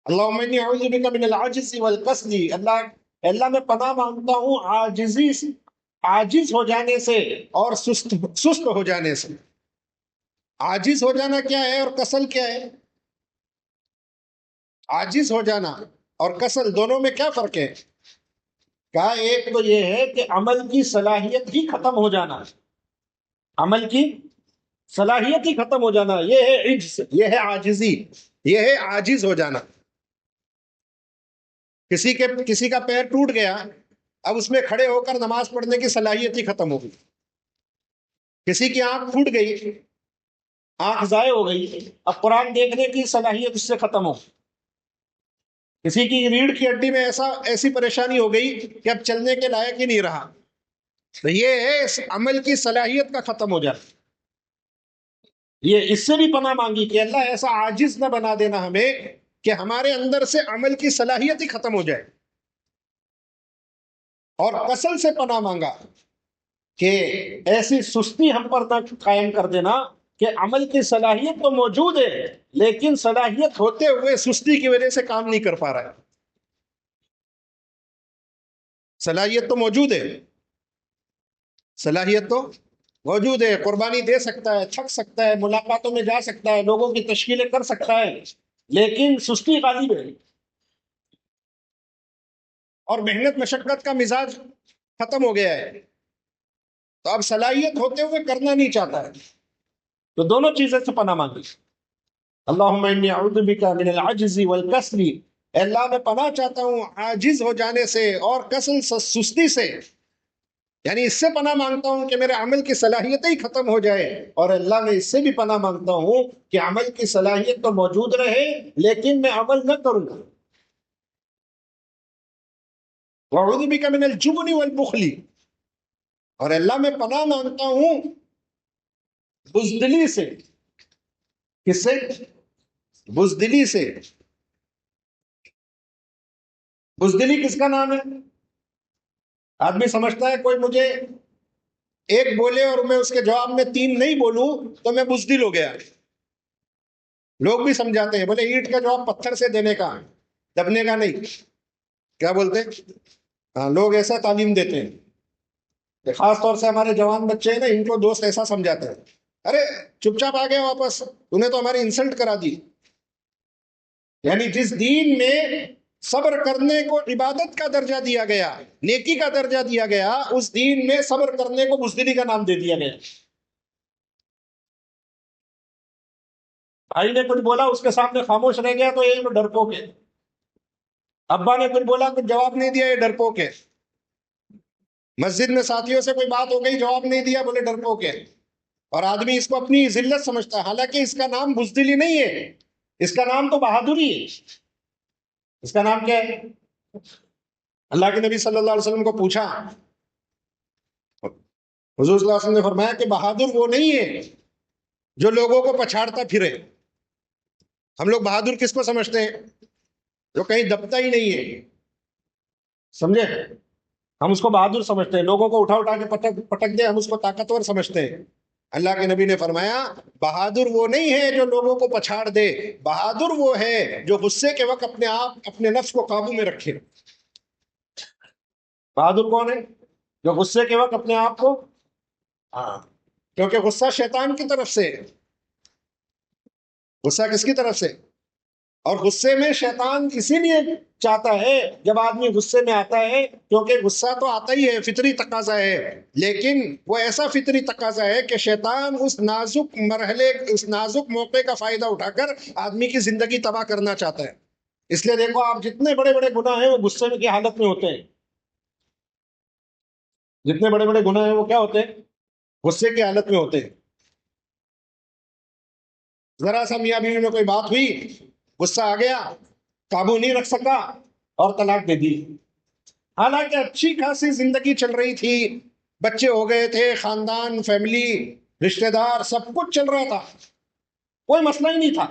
اللہم انی اعوذ بک من العجز والکسل، اللہ میں پناہ مانگتا ہوں عاجزی سے، عاجز ہو جانے سے اور سست ہو جانے سے. عاجز ہو جانا کیا ہے اور کسل کیا ہے؟ عاجز ہو جانا اور کسل دونوں میں کیا فرق ہے؟ کہا ایک تو یہ ہے کہ عمل کی صلاحیت ہی ختم ہو جانا، عمل کی صلاحیت ہی ختم ہو جانا، یہ ہے عجز، یہ ہے عاجزی، یہ ہے عاجز ہو جانا. کسی کا پیر ٹوٹ گیا، اب اس میں کھڑے ہو کر نماز پڑھنے کی صلاحیت ہی ختم ہو گئی. کسی کی آنکھ پھوٹ گئی، آنکھ ضائع ہو گئی، اب قرآن دیکھنے کی صلاحیت اس سے ختم ہو. کسی کی ریڑھ کی ہڈی میں ایسی پریشانی ہو گئی کہ اب چلنے کے لائق ہی نہیں رہا. تو یہ ہے اس عمل کی صلاحیت کا ختم ہو جانا. یہ اس سے بھی پناہ مانگی کہ اللہ ایسا عاجز نہ بنا دینا ہمیں کہ ہمارے اندر سے عمل کی صلاحیت ہی ختم ہو جائے. اور کسل سے پناہ مانگا کہ ایسی سستی ہم پر نہ قائم کر دینا کہ عمل کی صلاحیت تو موجود ہے لیکن صلاحیت ہوتے ہوئے سستی کی وجہ سے کام نہیں کر پا رہا ہے. صلاحیت تو موجود ہے، صلاحیت تو موجود ہے، قربانی دے سکتا ہے، تھک سکتا ہے، ملاقاتوں میں جا سکتا ہے، لوگوں کی تشکیلیں کر سکتا ہے، لیکن سستی غالب ہے اور محنت مشقت کا مزاج ختم ہو گیا ہے. تو اب صلاحیت ہوتے ہوئے کرنا نہیں چاہتا ہے. تو دونوں چیزیں سے پناہ مانگی. اللہم انی اعوذ بک من العجز والکسل، اے اللہ میں پناہ چاہتا ہوں عاجز ہو جانے سے اور کسل سستی سے، یعنی اس سے پناہ مانگتا ہوں کہ میرے عمل کی صلاحیتیں ہی ختم ہو جائے. اور اللہ میں اس سے بھی پناہ مانگتا ہوں کہ عمل کی صلاحیت تو موجود رہے لیکن میں عمل نہ کروں. وَأَعُوذُ بِكَ مِنَ الْجُبْنِ وَالْبُخْلِ، اور اللہ میں پناہ مانگتا ہوں بزدلی سے. کس سے؟ بزدلی سے. بزدلی کس کا نام ہے؟ آدمی سمجھتا ہے کوئی مجھے ایک بولے اور میں اس کے جواب میں 3 نہیں بولوں تو میں بزدل ہو گیا. لوگ بھی سمجھاتے ہیں، بولے اینٹ کا جواب پتھر سے دینے کا، دبنے کا نہیں. کیا بولتے ہیں؟ ہاں، لوگ ایسا تعلیم دیتے ہیں. خاص طور سے ہمارے جوان بچے ہیں نا، ان کو دوست ایسا سمجھاتے ہیں، ارے چپ چاپ آ گیا واپس، تو نے تو ہماری انسلٹ کرا دی. یعنی جس دین میں صبر کرنے کو عبادت کا درجہ دیا گیا، نیکی کا درجہ دیا گیا، اس دین میں صبر کرنے کو بزدلی کا نام دے دیا گیا. بھائی نے کچھ بولا، اس کے سامنے خاموش رہ گیا تو یہ ڈرپوک ہے. ابا نے کچھ بولا، کچھ جواب نہیں دیا، یہ ڈرپوک ہے. مسجد میں ساتھیوں سے کوئی بات ہو گئی، جواب نہیں دیا، بولے ڈرپوک ہے. اور آدمی اس کو اپنی ذلت سمجھتا ہے، حالانکہ اس کا نام بزدلی نہیں ہے، اس کا نام تو بہادری ہے. اس کا نام کیا ہے؟ اللہ کے نبی صلی اللہ علیہ وسلم کو پوچھا، حضور صلی اللہ علیہ وسلم نے فرمایا کہ بہادر وہ نہیں ہے جو لوگوں کو پچھاڑتا پھرے. ہم لوگ بہادر کس کو سمجھتے ہیں؟ جو کہیں دبتا ہی نہیں ہے. سمجھے؟ ہم اس کو بہادر سمجھتے ہیں، لوگوں کو اٹھا اٹھا کے پٹک دے ہم اس کو طاقتور سمجھتے ہیں. اللہ کے نبی نے فرمایا بہادر وہ نہیں ہے جو لوگوں کو پچھاڑ دے، بہادر وہ ہے جو غصے کے وقت اپنے نفس کو قابو میں رکھے. بہادر کون ہے؟ جو غصے کے وقت اپنے آپ کو، ہاں، کیونکہ غصہ شیطان کی طرف سے. غصہ کس کی طرف سے؟ اور غصے میں شیطان اسی لیے چاہتا ہے جب آدمی غصے میں آتا ہے، کیونکہ غصہ تو آتا ہی ہے، فطری تقاضا ہے، لیکن وہ ایسا فطری تقاضا ہے کہ شیطان اس نازک مرحلے، اس نازک موقع کا فائدہ اٹھا کر آدمی کی زندگی تباہ کرنا چاہتا ہے. اس لیے دیکھو آپ جتنے بڑے بڑے گناہ ہیں وہ غصے کی حالت میں ہوتے ہیں. جتنے بڑے بڑے گناہ ہیں وہ کیا ہوتے ہیں؟ غصے کی حالت میں ہوتے ہیں. ذرا سا میاں بیوی میں کوئی بات ہوئی، غصہ آ گیا، قابو نہیں رکھ سکا اور طلاق دے دی۔ حالانکہ اچھی خاصی زندگی چل رہی تھی، بچے ہو گئے تھے، خاندان، فیملی، رشتہ دار، سب کچھ چل رہا تھا، کوئی مسئلہ ہی نہیں تھا،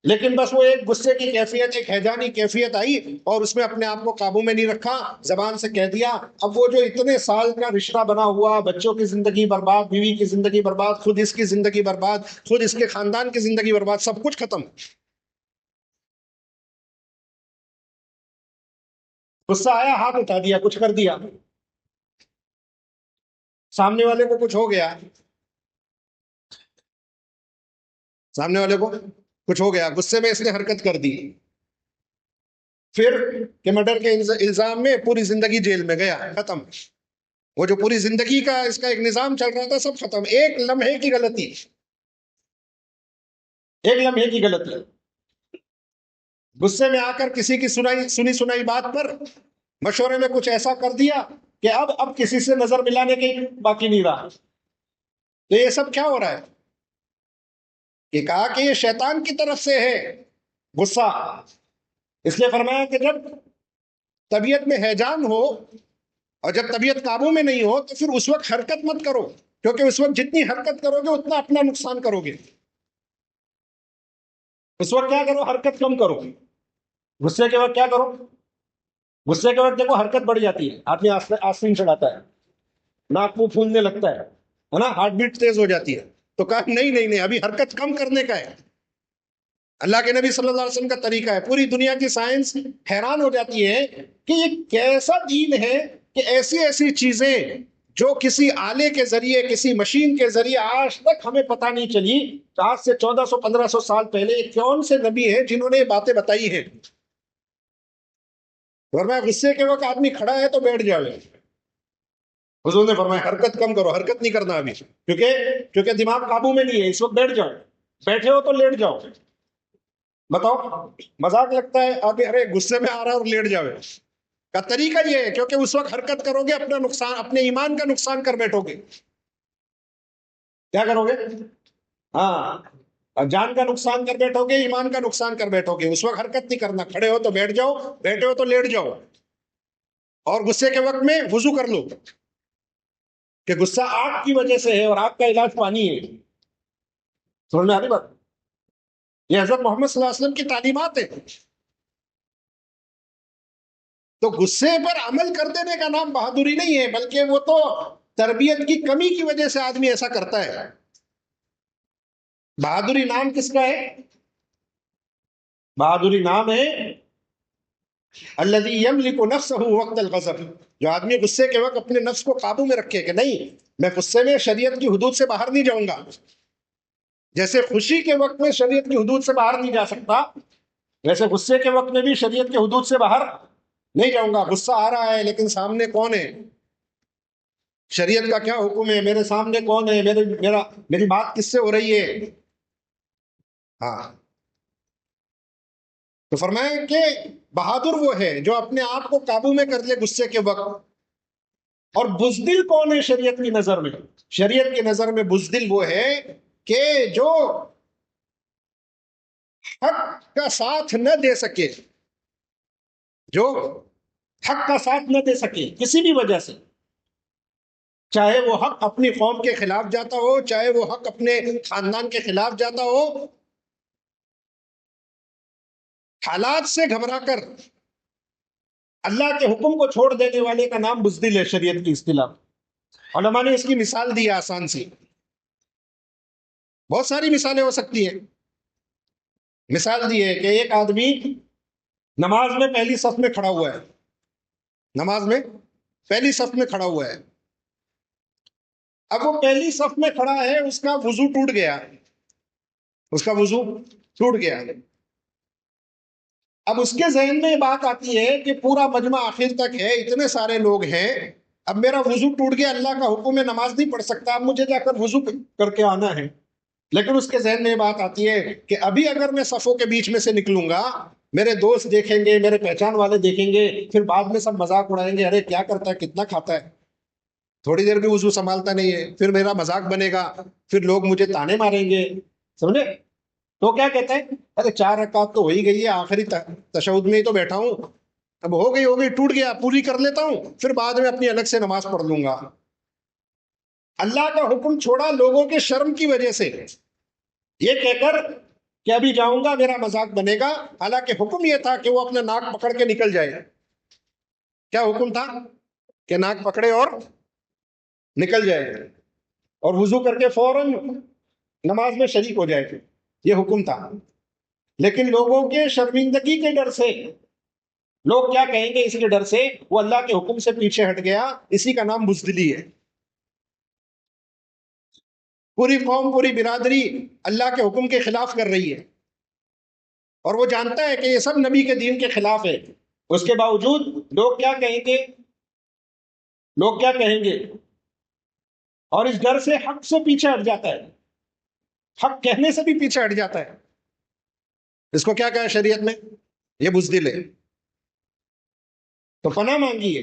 لیکن بس وہ ایک غصے کی کیفیت، ایک ہیجانی کیفیت آئی اور اس میں اپنے آپ کو قابو میں نہیں رکھا، زبان سے کہہ دیا۔ اب وہ جو اتنے سال کا رشتہ بنا ہوا، بچوں کی زندگی برباد، بیوی کی زندگی برباد، خود اس کی زندگی برباد، خود اس کے خاندان کی زندگی برباد، سب کچھ ختم۔ غصہ آیا، ہاتھ اٹھا دیا، کچھ کر دیا، سامنے والے کو کچھ ہو گیا، سامنے والے کو کچھ ہو گیا، غصے میں اس نے حرکت کر دی، پھر کہ مرڈر کے الزام میں پوری زندگی جیل میں گیا، ختم۔ وہ جو پوری زندگی کا اس کا ایک نظام چل رہا تھا، سب ختم، ایک لمحے کی غلطی، ایک لمحے کی غلطی، غصے میں آ کر کسی کی سنی سنائی بات پر مشورے میں کچھ ایسا کر دیا کہ اب کسی سے نظر ملانے کے باقی نہیں رہا۔ تو یہ سب کیا ہو رہا ہے؟ کہ کہا کہ یہ شیطان کی طرف سے ہے غصہ، اس لیے فرمایا کہ جب طبیعت میں ہیجان ہو اور جب طبیعت قابو میں نہیں ہو تو پھر اس وقت حرکت مت کرو، کیونکہ اس وقت جتنی حرکت کرو گے اتنا اپنا نقصان کرو گے۔ اس وقت کیا کرو؟ حرکت کم کرو۔ غصے کے وقت کیا کرو؟ غصے کے وقت دیکھو حرکت بڑھ جاتی ہے، آدمی آستین چڑھاتا ہے، ناک منہ پھولنے لگتا ہے نا، ہارٹ بیٹ تیز ہو جاتی ہے۔ تو کہا نہیں نہیں نہیں، ابھی حرکت کم کرنے کا ہے۔ اللہ کے نبی صلی اللہ علیہ وسلم کا طریقہ ہے، پوری دنیا کی سائنس حیران ہو جاتی ہے کہ یہ کیسا دین ہے کہ ایسی ایسی چیزیں جو کسی آلے کے ذریعے، کسی مشین کے ذریعے آج تک ہمیں پتہ نہیں چلی، آج سے 1400-1500 سال پہلے کون سے نبی ہیں جنہوں نے یہ باتیں بتائی ہیں۔ فرمایا غصے کے وقت آدمی کھڑا ہے تو بیٹھ جائے، حضور نے فرمایا حرکت کم کرو، حرکت نہیں کرنا ابھی، کیونکہ دماغ قابو میں نہیں ہے، اس وقت بیٹھ جاؤ، بیٹھے ہو تو لیٹ جاؤ۔ بتاؤ، مذاق لگتا ہے آدمی ارے غصے میں آ رہا ہے اور لیٹ جاوے کا طریقہ یہ ہے، کیونکہ اس وقت حرکت کرو گے اپنا نقصان، اپنے ایمان کا نقصان کر بیٹھو گے۔ کیا کرو گے؟ ہاں، جان کا نقصان کر بیٹھو گے، ایمان کا نقصان کر بیٹھو گے۔ اس وقت حرکت نہیں کرنا، کھڑے ہو تو بیٹھ جاؤ، بیٹھے ہو تو لیٹ جاؤ، اور غصے کے وقت میں وضو کر لو، کہ غصہ آگ کی وجہ سے ہے اور آگ کا علاج پانی ہے۔ سمجھ میں آ رہی بات؟ یہ حضرت محمد صلی اللہ علیہ وسلم کی تعلیمات ہیں۔ تو غصے پر عمل کر دینے کا نام بہادری نہیں ہے، بلکہ وہ تو تربیت کی کمی کی وجہ سے آدمی ایسا کرتا ہے۔ بہادری نام کس کا ہے؟ بہادری نام ہے الذی یملک نفسہ وقت الغضب، جو آدمی غصے کے وقت اپنے نفس کو قابو میں رکھے کہ نہیں، میں غصے میں شریعت کی حدود سے باہر نہیں جاؤں گا۔ جیسے خوشی کے وقت میں شریعت کی حدود سے باہر نہیں جا سکتا، ویسے غصے کے وقت میں بھی شریعت کی حدود سے باہر نہیں جاؤں گا۔ غصہ آ رہا ہے لیکن سامنے کون ہے، شریعت کا کیا حکم ہے، میرے سامنے کون ہے، میری بات کس سے ہو رہی ہے۔ ہاں، تو فرمایا کہ بہادر وہ ہے جو اپنے آپ کو قابو میں کر لے غصے کے وقت۔ اور بزدل کون ہے شریعت کی نظر میں؟ شریعت کی نظر میں بزدل وہ ہے کہ جو حق کا ساتھ نہ دے سکے، جو حق کا ساتھ نہ دے سکے کسی بھی وجہ سے، چاہے وہ حق اپنی قوم کے خلاف جاتا ہو، چاہے وہ حق اپنے خاندان کے خلاف جاتا ہو، حالات سے گھبرا کر اللہ کے حکم کو چھوڑ دینے والے کا نام بزدل ہے شریعت کی اصطلاح۔ علماء نے اس کی مثال دی ہے آسان سی، بہت ساری مثالیں ہو سکتی ہیں۔ مثال دی ہے کہ ایک آدمی نماز میں پہلی صف میں کھڑا ہوا ہے، نماز میں پہلی صف میں کھڑا ہوا ہے، اب وہ پہلی صف میں کھڑا ہے، اس کا وضو ٹوٹ گیا، اس کا وضو ٹوٹ گیا۔ اب اس کے ذہن میں یہ بات آتی ہے کہ پورا مجمع آخر تک ہے، اتنے سارے لوگ ہیں، اب میرا وضو ٹوٹ گیا، اللہ کا حکم ہے نماز نہیں پڑھ سکتا، اب مجھے جا کر وضو کر کے آنا ہے۔ لیکن اس کے ذہن میں یہ بات آتی ہے کہ ابھی اگر میں صفوں کے بیچ میں سے نکلوں گا، میرے دوست دیکھیں گے، میرے پہچان والے دیکھیں گے، پھر بعد میں سب مذاق اڑائیں گے، ارے کیا کرتا ہے، کتنا کھاتا ہے، تھوڑی دیر بھی وضو سنبھالتا نہیں ہے، پھر میرا مذاق بنے گا، پھر لوگ مجھے تانے ماریں گے، سمجھے؟ تو کیا کہتے ہیں، ارے 4 رکعت تو ہو ہی گئی ہے، آخری تشہد میں ہی تو بیٹھا ہوں، اب ہو گئی ٹوٹ گیا، پوری کر لیتا ہوں، پھر بعد میں اپنی الگ سے نماز پڑھ لوں گا۔ اللہ کا حکم چھوڑا لوگوں کے شرم کی وجہ سے، یہ کہہ کر کہ ابھی جاؤں گا میرا مذاق بنے گا، حالانکہ حکم یہ تھا کہ وہ اپنا ناک پکڑ کے نکل جائے۔ کیا حکم تھا؟ کہ ناک پکڑے اور نکل جائے، اور وضو کر کے فوراً نماز میں شریک ہو جائے، یہ حکم تھا۔ لیکن لوگوں کے شرمندگی کے ڈر سے، لوگ کیا کہیں گے اس کے ڈر سے، وہ اللہ کے حکم سے پیچھے ہٹ گیا، اسی کا نام بزدلی ہے۔ پوری قوم، پوری برادری اللہ کے حکم کے خلاف کر رہی ہے، اور وہ جانتا ہے کہ یہ سب نبی کے دین کے خلاف ہے، اس کے باوجود لوگ کیا کہیں گے، لوگ کیا کہیں گے، اور اس ڈر سے حق سے پیچھے ہٹ جاتا ہے، حق کہنے سے بھی پیچھے ہٹ جاتا ہے۔ اس کو کیا کہا ہے شریعت میں؟ یہ بزدل ہے۔ تو پناہ مانگی ہے،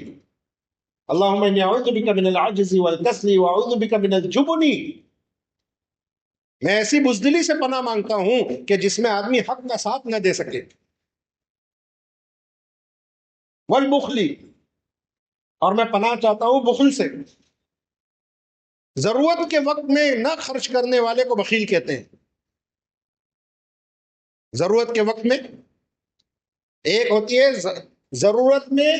اللہم انی اعوذ بک من العجز والکسل واعوذ بک من الجبن، میں ایسی بزدلی سے پناہ مانگتا ہوں کہ جس میں آدمی حق کا ساتھ نہ دے سکے، والبخل، اور میں پناہ چاہتا ہوں بخل سے۔ ضرورت کے وقت میں نہ خرچ کرنے والے کو بخیل کہتے ہیں۔ ضرورت کے وقت میں، ایک ہوتی ہے ضرورت میں،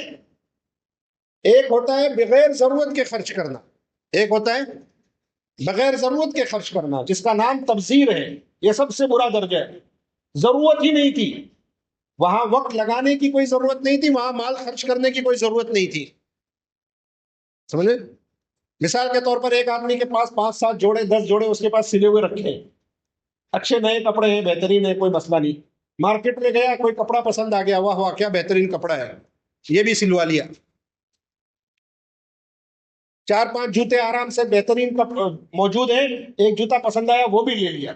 ایک ہوتا ہے بغیر ضرورت کے خرچ کرنا، ایک ہوتا ہے بغیر ضرورت کے خرچ کرنا، جس کا نام تبذیر ہے۔ یہ سب سے برا درجہ ہے۔ ضرورت ہی نہیں تھی، وہاں وقت لگانے کی کوئی ضرورت نہیں تھی، وہاں مال خرچ کرنے کی کوئی ضرورت نہیں تھی، سمجھے؟ مثال کے طور پر ایک آدمی کے پاس 5-7 جوڑے 10 جوڑے اس کے پاس سلے ہوئے رکھے ہیں، اچھے نئے کپڑے ہیں، بہترین ہے، کوئی مسئلہ نہیں۔ مارکیٹ میں گیا، کوئی کپڑا پسند آ گیا، واہ واہ کیا بہترین کپڑا ہے، یہ بھی سلوا لیا۔ 4-5 جوتے آرام سے بہترین موجود ہیں، ایک جوتا پسند آیا وہ بھی لے لیا،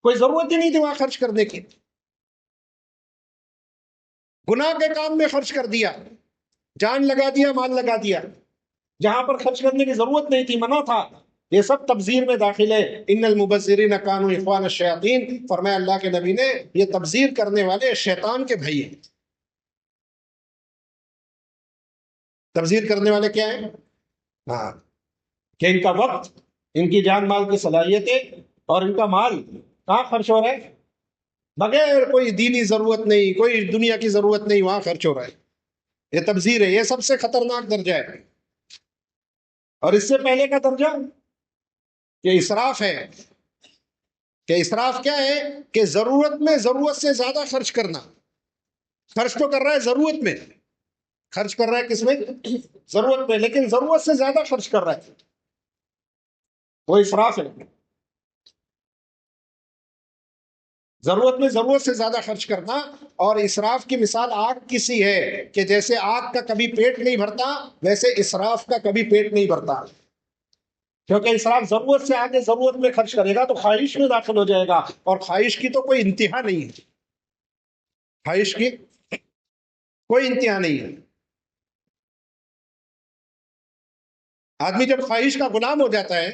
کوئی ضرورت ہی نہیں تھی وہاں خرچ کرنے کی۔ گناہ کے کام میں خرچ کر دیا، جان لگا دیا، مال لگا دیا، جہاں پر خرچ کرنے کی ضرورت نہیں تھی، منع تھا۔ یہ سب تبذیر میں داخل ہے۔ ان المبذرین کانوا اخوان الشیاطین، فرمایا اللہ کے نبی نے، یہ تبذیر کرنے والے شیطان کے بھائی ہیں۔ تبذیر کرنے والے کیا ہیں؟ ہاں، کہ ان کا وقت، ان کی جان مال کی صلاحیتیں اور ان کا مال کہاں خرچ ہو رہا ہے؟ بغیر کوئی دینی ضرورت نہیں، کوئی دنیا کی ضرورت نہیں، وہاں خرچ ہو رہا ہے۔ یہ تبذیر ہے، یہ سب سے خطرناک درجہ ہے۔ اور اس سے پہلے کا درجہ کہ اسراف ہے، کہ اسراف کیا ہے؟ کہ ضرورت میں ضرورت سے زیادہ خرچ کرنا۔ خرچ تو کر رہا ہے ضرورت میں، خرچ کر رہا ہے کس میں؟ ضرورت میں، لیکن ضرورت سے زیادہ خرچ کر رہا ہے، وہ اسراف ہے۔ ضرورت میں ضرورت سے زیادہ خرچ کرنا، اور اسراف کی مثال آگ کی سی ہے، کہ جیسے آگ کا کبھی پیٹ نہیں بھرتا، ویسے اسراف کا کبھی پیٹ نہیں بھرتا۔ کیونکہ اسراف ضرورت سے آگے ضرورت میں خرچ کرے گا تو خواہش میں داخل ہو جائے گا، اور خواہش کی تو کوئی انتہا نہیں ہے، خواہش کی کوئی انتہا نہیں ہے۔ آدمی جب خواہش کا غلام ہو جاتا ہے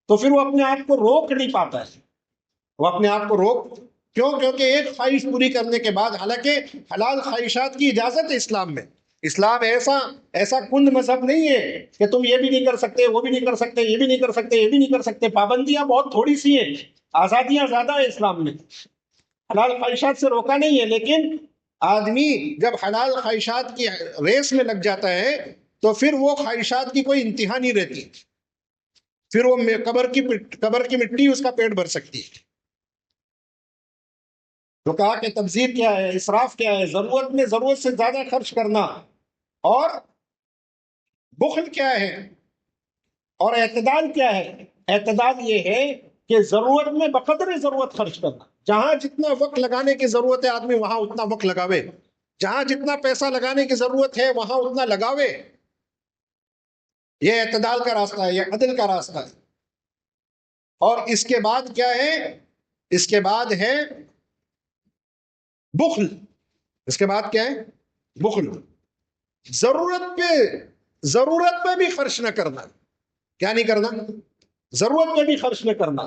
تو پھر وہ اپنے آپ کو روک نہیں پاتا ہے، وہ اپنے آپ کو کیونکہ ایک خواہش پوری کرنے کے بعد، حالانکہ حلال خواہشات کی اجازت ہے اسلام میں۔ اسلام ایسا کند مذہب نہیں ہے کہ تم یہ بھی نہیں کر سکتے، وہ بھی نہیں کر سکتے، یہ بھی نہیں کر سکتے، یہ بھی نہیں کر سکتے۔ پابندیاں بہت تھوڑی سی ہیں، آزادیاں زیادہ ہیں اسلام میں۔ حلال خواہشات سے روکا نہیں ہے، لیکن آدمی جب حلال خواہشات کی ریس میں لگ جاتا ہے تو پھر وہ خواہشات کی کوئی انتہا نہیں رہتی، پھر وہ قبر کی مٹی اس کا پیٹ بھر سکتی ہے۔ تو کہا کہ تبذیر کیا ہے، اسراف کیا ہے، ضرورت میں ضرورت سے زیادہ خرچ کرنا، اور بخل کیا ہے، اور اعتدال کیا ہے۔ اعتدال یہ ہے کہ ضرورت میں بقدر ضرورت خرچ کرنا، جہاں جتنا وقت لگانے کی ضرورت ہے آدمی وہاں اتنا وقت لگاوے، جہاں جتنا پیسہ لگانے کی ضرورت ہے وہاں اتنا لگاوے۔ یہ اعتدال کا راستہ ہے، یہ عدل کا راستہ ہے۔ اور اس کے بعد کیا ہے؟ اس کے بعد ہے بخل۔ اس کے بعد کیا ہے؟ بخل۔ ضرورت پہ بھی خرچ نہ کرنا۔ کیا نہیں کرنا؟ ضرورت پہ بھی خرچ نہ کرنا۔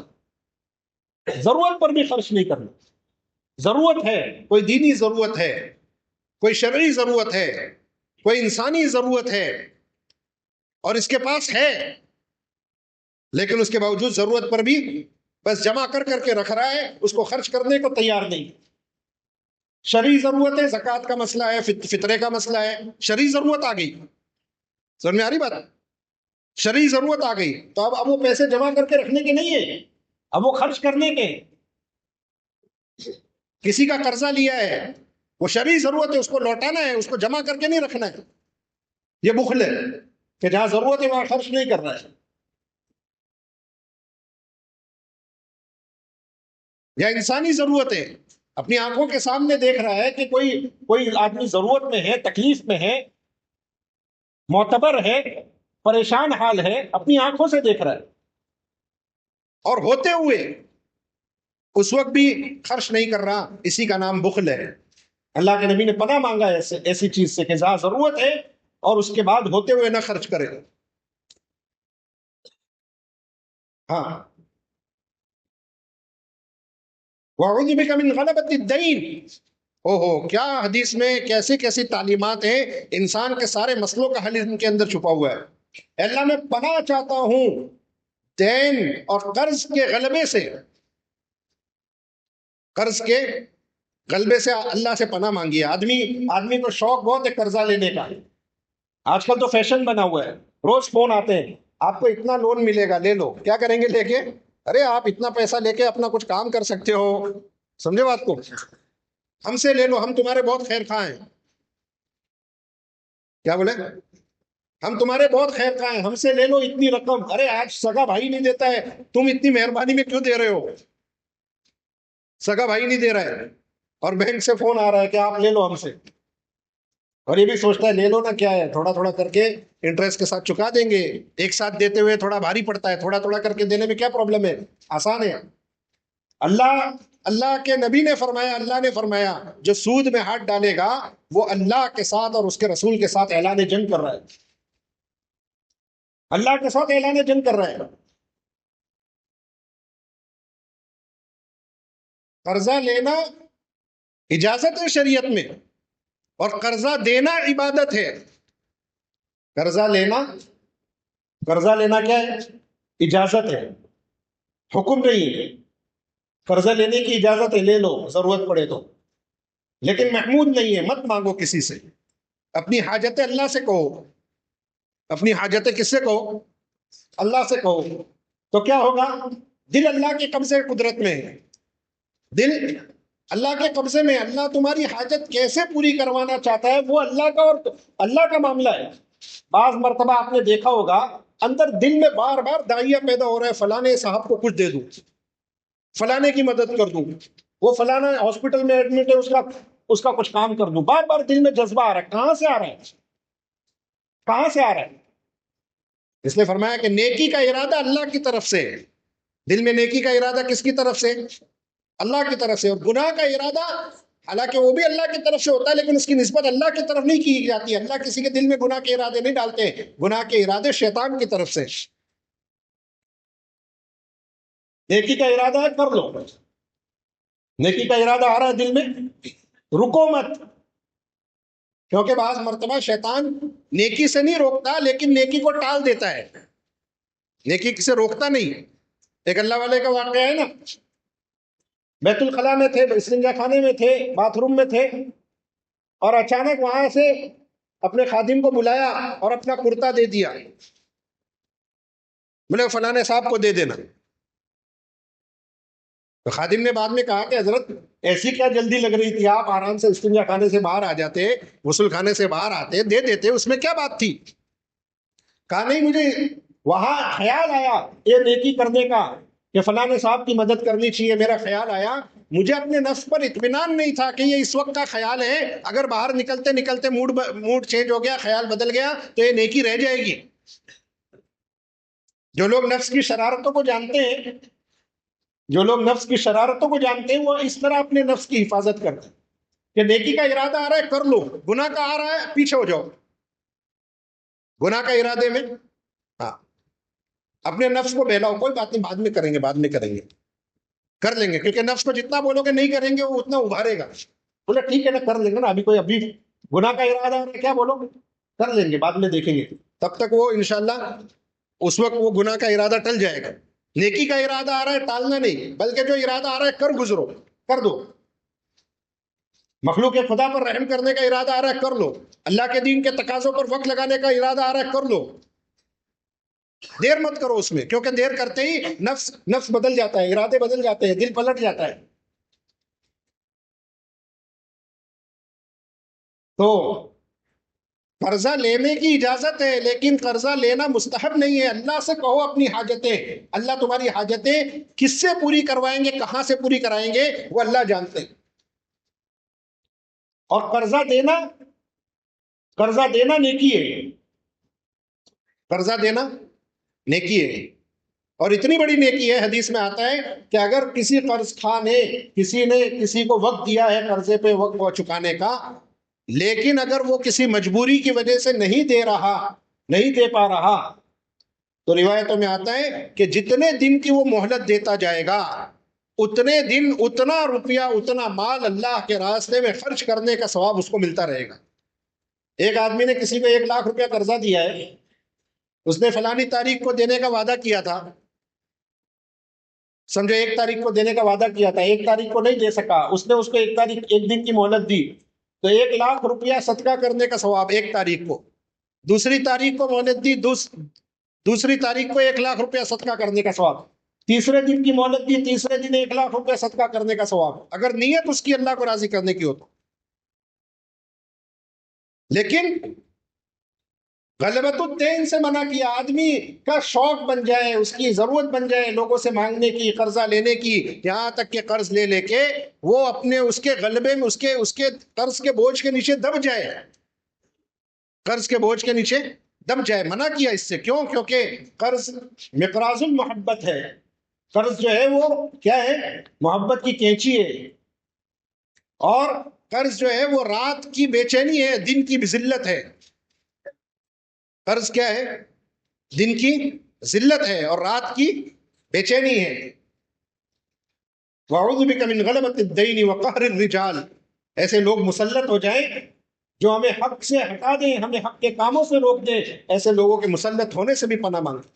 ضرورت پر بھی خرچ نہیں کرنا. ضرورت ہے، کوئی دینی ضرورت ہے، کوئی شرعی ضرورت ہے، کوئی انسانی ضرورت ہے، اور اس کے پاس ہے، لیکن اس کے باوجود ضرورت پر بھی بس جمع کر کر کے رکھ رہا ہے، اس کو خرچ کرنے کو تیار نہیں. شرعی ضرورت ہے، زکوٰۃ کا مسئلہ ہے، فطرے کا مسئلہ ہے، شرعی ضرورت آ گئی. سمجھ میں آ رہی بات؟ شرعی ضرورت آ گئی تو اب وہ پیسے جمع کر کے رکھنے کے نہیں ہے، اب وہ خرچ کرنے کے. کسی کا قرضہ لیا ہے، وہ شرعی ضرورت ہے، اس کو لوٹانا ہے، اس کو جمع کر کے نہیں رکھنا ہے. یہ بخل ہے کہ جہاں ضرورت ہے وہاں خرچ نہیں کرنا ہے. یا انسانی ضرورت ہے، اپنی آنکھوں کے سامنے دیکھ رہا ہے کہ کوئی آدمی ضرورت میں ہے، تکلیف میں ہے، معتبر ہے، پریشان حال ہے، اپنی آنکھوں سے دیکھ رہا ہے، اور ہوتے ہوئے اس وقت بھی خرچ نہیں کر رہا، اسی کا نام بخل ہے. اللہ کے نبی نے پناہ مانگا ہے ایسی چیز سے کہ جہاں ضرورت ہے اور اس کے بعد ہوتے ہوئے نہ خرچ کرے. ہاں، وَأَعُوذُ بِكَ مِنْ غَلَبَةِ الدَّيْنِ. کیا حدیث میں کیسی کیسی تعلیمات ہیں، انسان کے سارے مسئلوں کا حل ان کے اندر چھپا ہوا ہے. اللہ میں پناہ چاہتا ہوں دین اور قرض کے غلبے سے، قرض کے غلبے سے اللہ سے پناہ مانگی ہے. آدمی کو شوق بہت ہے قرضہ لینے کا. آج کل تو فیشن بنا ہوا ہے، روز فون آتے ہیں، آپ کو اتنا لون ملے گا، لے لو. کیا کریں گے لے کے؟ ارے آپ اتنا پیسہ لے کے اپنا کچھ کام کر سکتے ہو. سمجھے بات کو؟ ہم سے لے لو، ہم تمہارے بہت خیر خواہ ہیں. کیا بولے؟ ہم تمہارے بہت خیر خواہ ہیں، ہم سے لے لو اتنی رقم. ارے آج سگا بھائی نہیں دیتا ہے، تم اتنی مہربانی میں کیوں دے رہے ہو؟ سگا بھائی نہیں دے رہا ہے اور بینک سے فون آ رہا ہے کہ آپ لے لو ہم سے. اور یہ بھی سوچتا ہے لے لو نا، کیا ہے، تھوڑا تھوڑا کر کے انٹرسٹ کے ساتھ چکا دیں گے. ایک ساتھ دیتے ہوئے تھوڑا بھاری پڑتا ہے، تھوڑا تھوڑا کر کے دینے میں کیا پرابلم ہے، آسان ہے. اللہ کے نبی نے فرمایا، اللہ نے فرمایا جو سود میں ہاتھ ڈالے گا وہ اللہ کے ساتھ اور اس کے رسول کے ساتھ اعلان جنگ کر رہا ہے. اللہ کے ساتھ اعلان جنگ کر رہا ہے. قرضہ لینا اجازت ہے شریعت میں، اور قرضہ دینا عبادت ہے. قرضہ لینا کیا ہے؟ اجازت ہے، حکم نہیں ہے. قرضہ لینے کی اجازت ہے، لے لو ضرورت پڑے تو، لیکن محمود نہیں ہے. مت مانگو کسی سے، اپنی حاجتیں اللہ سے کہو. اپنی حاجتیں کس سے کہو؟ اللہ سے کہو. تو کیا ہوگا؟ دل اللہ کے قبضے قدرت میں ہے. دل اللہ کے قبضے میں. اللہ تمہاری حاجت کیسے پوری کروانا چاہتا ہے وہ اللہ کا اور اللہ کا معاملہ ہے. بعض مرتبہ آپ نے دیکھا ہوگا اندر دل میں بار بار داعیہ پیدا ہو رہا ہے، فلانے صاحب کو کچھ دے دوں، فلانے کی مدد کر دوں، وہ فلانا ہاسپٹل میں ایڈمٹ ہے، اس کا کچھ کام کر دوں. بار بار دل میں جذبہ آ رہا ہے. کہاں سے آ رہا ہے؟ کہاں سے آ رہا ہے؟ اس نے فرمایا کہ نیکی کا ارادہ اللہ کی طرف سے. دل میں نیکی کا ارادہ کس کی طرف سے؟ اللہ کی طرف سے. اور گناہ کا ارادہ حالانکہ وہ بھی اللہ کی طرف سے ہوتا ہے، لیکن اس کی نسبت اللہ کی طرف نہیں کی جاتی ہے. اللہ کسی کے دل میں گناہ کے ارادے نہیں ڈالتے، گناہ کے ارادے شیطان کی طرف سے. نیکی کا ارادہ ہے، کر لو. نیکی کا ارادہ آ رہا ہے دل میں، رکو مت. کیونکہ بعض مرتبہ شیطان نیکی سے نہیں روکتا، لیکن نیکی کو ٹال دیتا ہے، نیکی سے روکتا نہیں. ایک اللہ والے کا واقعہ ہے نا، بیت الخلاء میں تھے، استنجا خانے میں تھے، باتھ روم میں تھے، اور اچانک وہاں سے اپنے خادم کو بلایا اور اپنا کرتا دے دیا. بولے فلانے صاحب کو دے دینا. تو خادم نے بعد میں کہا کہ حضرت ایسی کیا جلدی لگ رہی تھی، آپ آرام سے استنجا خانے سے باہر آ جاتے، غسل خانے سے باہر آتے، دے دیتے، اس میں کیا بات تھی؟ کہا نہیں، مجھے وہاں خیال آیا یہ نیکی کرنے کا کہ فلانے صاحب کی مدد کرنی چاہیے. میرا خیال آیا، مجھے اپنے نفس پر اطمینان نہیں تھا کہ یہ اس وقت کا خیال ہے، اگر باہر نکلتے نکلتے موڈ چینج ہو گیا، خیال بدل گیا تو یہ نیکی رہ جائے گی. جو لوگ نفس کی شرارتوں کو جانتے ہیں، وہ اس طرح اپنے نفس کی حفاظت کرتے ہیں کہ نیکی کا ارادہ آ رہا ہے کر لو، گناہ کا آ رہا ہے پیچھے ہو جاؤ. گناہ کا ارادے میں ہاں اپنے نفس کو بہلاؤ، کوئی بات نہیں، بعد میں کریں گے. کر لیں گے، کیونکہ نفس کو جتنا بولو گے نہیں کریں گے وہ اتنا ابھارے گا. بولے ٹھیک ہے نا، کر لیں گے نا، ابھی گناہ کا ارادہ ہے، کیا بولو گے، کر لیں گے، بعد میں دیکھیں گے. تب تک وہ انشاءاللہ اس وقت وہ گناہ کا ارادہ ٹل جائے گا. نیکی کا ارادہ آ رہا ہے، ٹالنا نہیں، بلکہ جو ارادہ آ رہا ہے کر گزرو، کر دو. مخلوق خدا پر رحم کرنے کا ارادہ آ رہا ہے، کر لو. اللہ کے دین کے تقاضوں پر وقت لگانے کا ارادہ آ رہا ہے، کر لو. دیر مت کرو اس میں، کیونکہ دیر کرتے ہی نفس بدل جاتا ہے، ارادے بدل جاتے ہیں، دل پلٹ جاتا ہے. تو قرضہ لینے کی اجازت ہے، لیکن قرضہ لینا مستحب نہیں ہے. اللہ سے کہو اپنی حاجتیں، اللہ تمہاری حاجتیں کس سے پوری کروائیں گے، کہاں سے پوری کرائیں گے، وہ اللہ جانتے ہیں. اور قرضہ دینا نیکی ہے، قرضہ دینا نیکی ہے. اور اتنی بڑی نیکی ہے، حدیث میں آتا ہے کہ اگر کسی قرض خواہ نے کسی کو وقت دیا ہے قرضے پہ وقت چکانے کا، لیکن اگر وہ کسی مجبوری کی وجہ سے نہیں دے پا رہا، تو روایتوں میں آتا ہے کہ جتنے دن کی وہ مہلت دیتا جائے گا، اتنے دن اتنا روپیہ اتنا مال اللہ کے راستے میں خرچ کرنے کا ثواب اس کو ملتا رہے گا. ایک آدمی نے کسی کو 1,00,000 روپیہ قرضہ دیا ہے، اس نے فلانی تاریخ کو دینے کا وعدہ کیا تھا، سمجھو 1 تاریخ کو دینے کا وعدہ کیا تھا، 1 تاریخ کو نہیں دے سکا، اس نے اس کو 1 دن کی مہلت دی، تو 1,00,000 روپیہ صدقہ کرنے کا ثواب 1 تاریخ کو. دوسری تاریخ کو مہلت دی، دوسری تاریخ کو 1,00,000 روپیہ صدقہ کرنے کا ثواب. تیسرے دن کی مہلت دی، تیسرے دن 1,00,000 روپیہ صدقہ کرنے کا ثواب، اگر نیت اس کی اللہ کو راضی کرنے کی ہو تو. لیکن غلبت الدین سے منع کیا، آدمی کا شوق بن جائے، اس کی ضرورت بن جائے لوگوں سے مانگنے کی، قرضہ لینے کی، یہاں تک کہ قرض لے کے وہ اپنے اس کے غلبے میں اس کے قرض کے بوجھ کے نیچے دب جائے، قرض کے بوجھ کے نیچے دب جائے. منع کیا اس سے، کیوں؟ کیونکہ قرض مقراض المحبت ہے. قرض جو ہے وہ کیا ہے؟ محبت کی کینچی ہے. اور قرض جو ہے وہ رات کی بے چینی ہے، دن کی ذلت ہے. قرض کیا ہے؟ دن کی ذلت ہے اور رات کی بے چینی ہے. وَأَعُوذُ بِكَ مِنْ غَلَبَةِ الدَّيْنِ وَقَهْرِ الرِّجَالِ. ایسے لوگ مسلط ہو جائیں جو ہمیں حق سے ہٹا دیں، ہمیں حق کے کاموں سے روک دیں، ایسے لوگوں کے مسلط ہونے سے بھی پناہ مانگیں.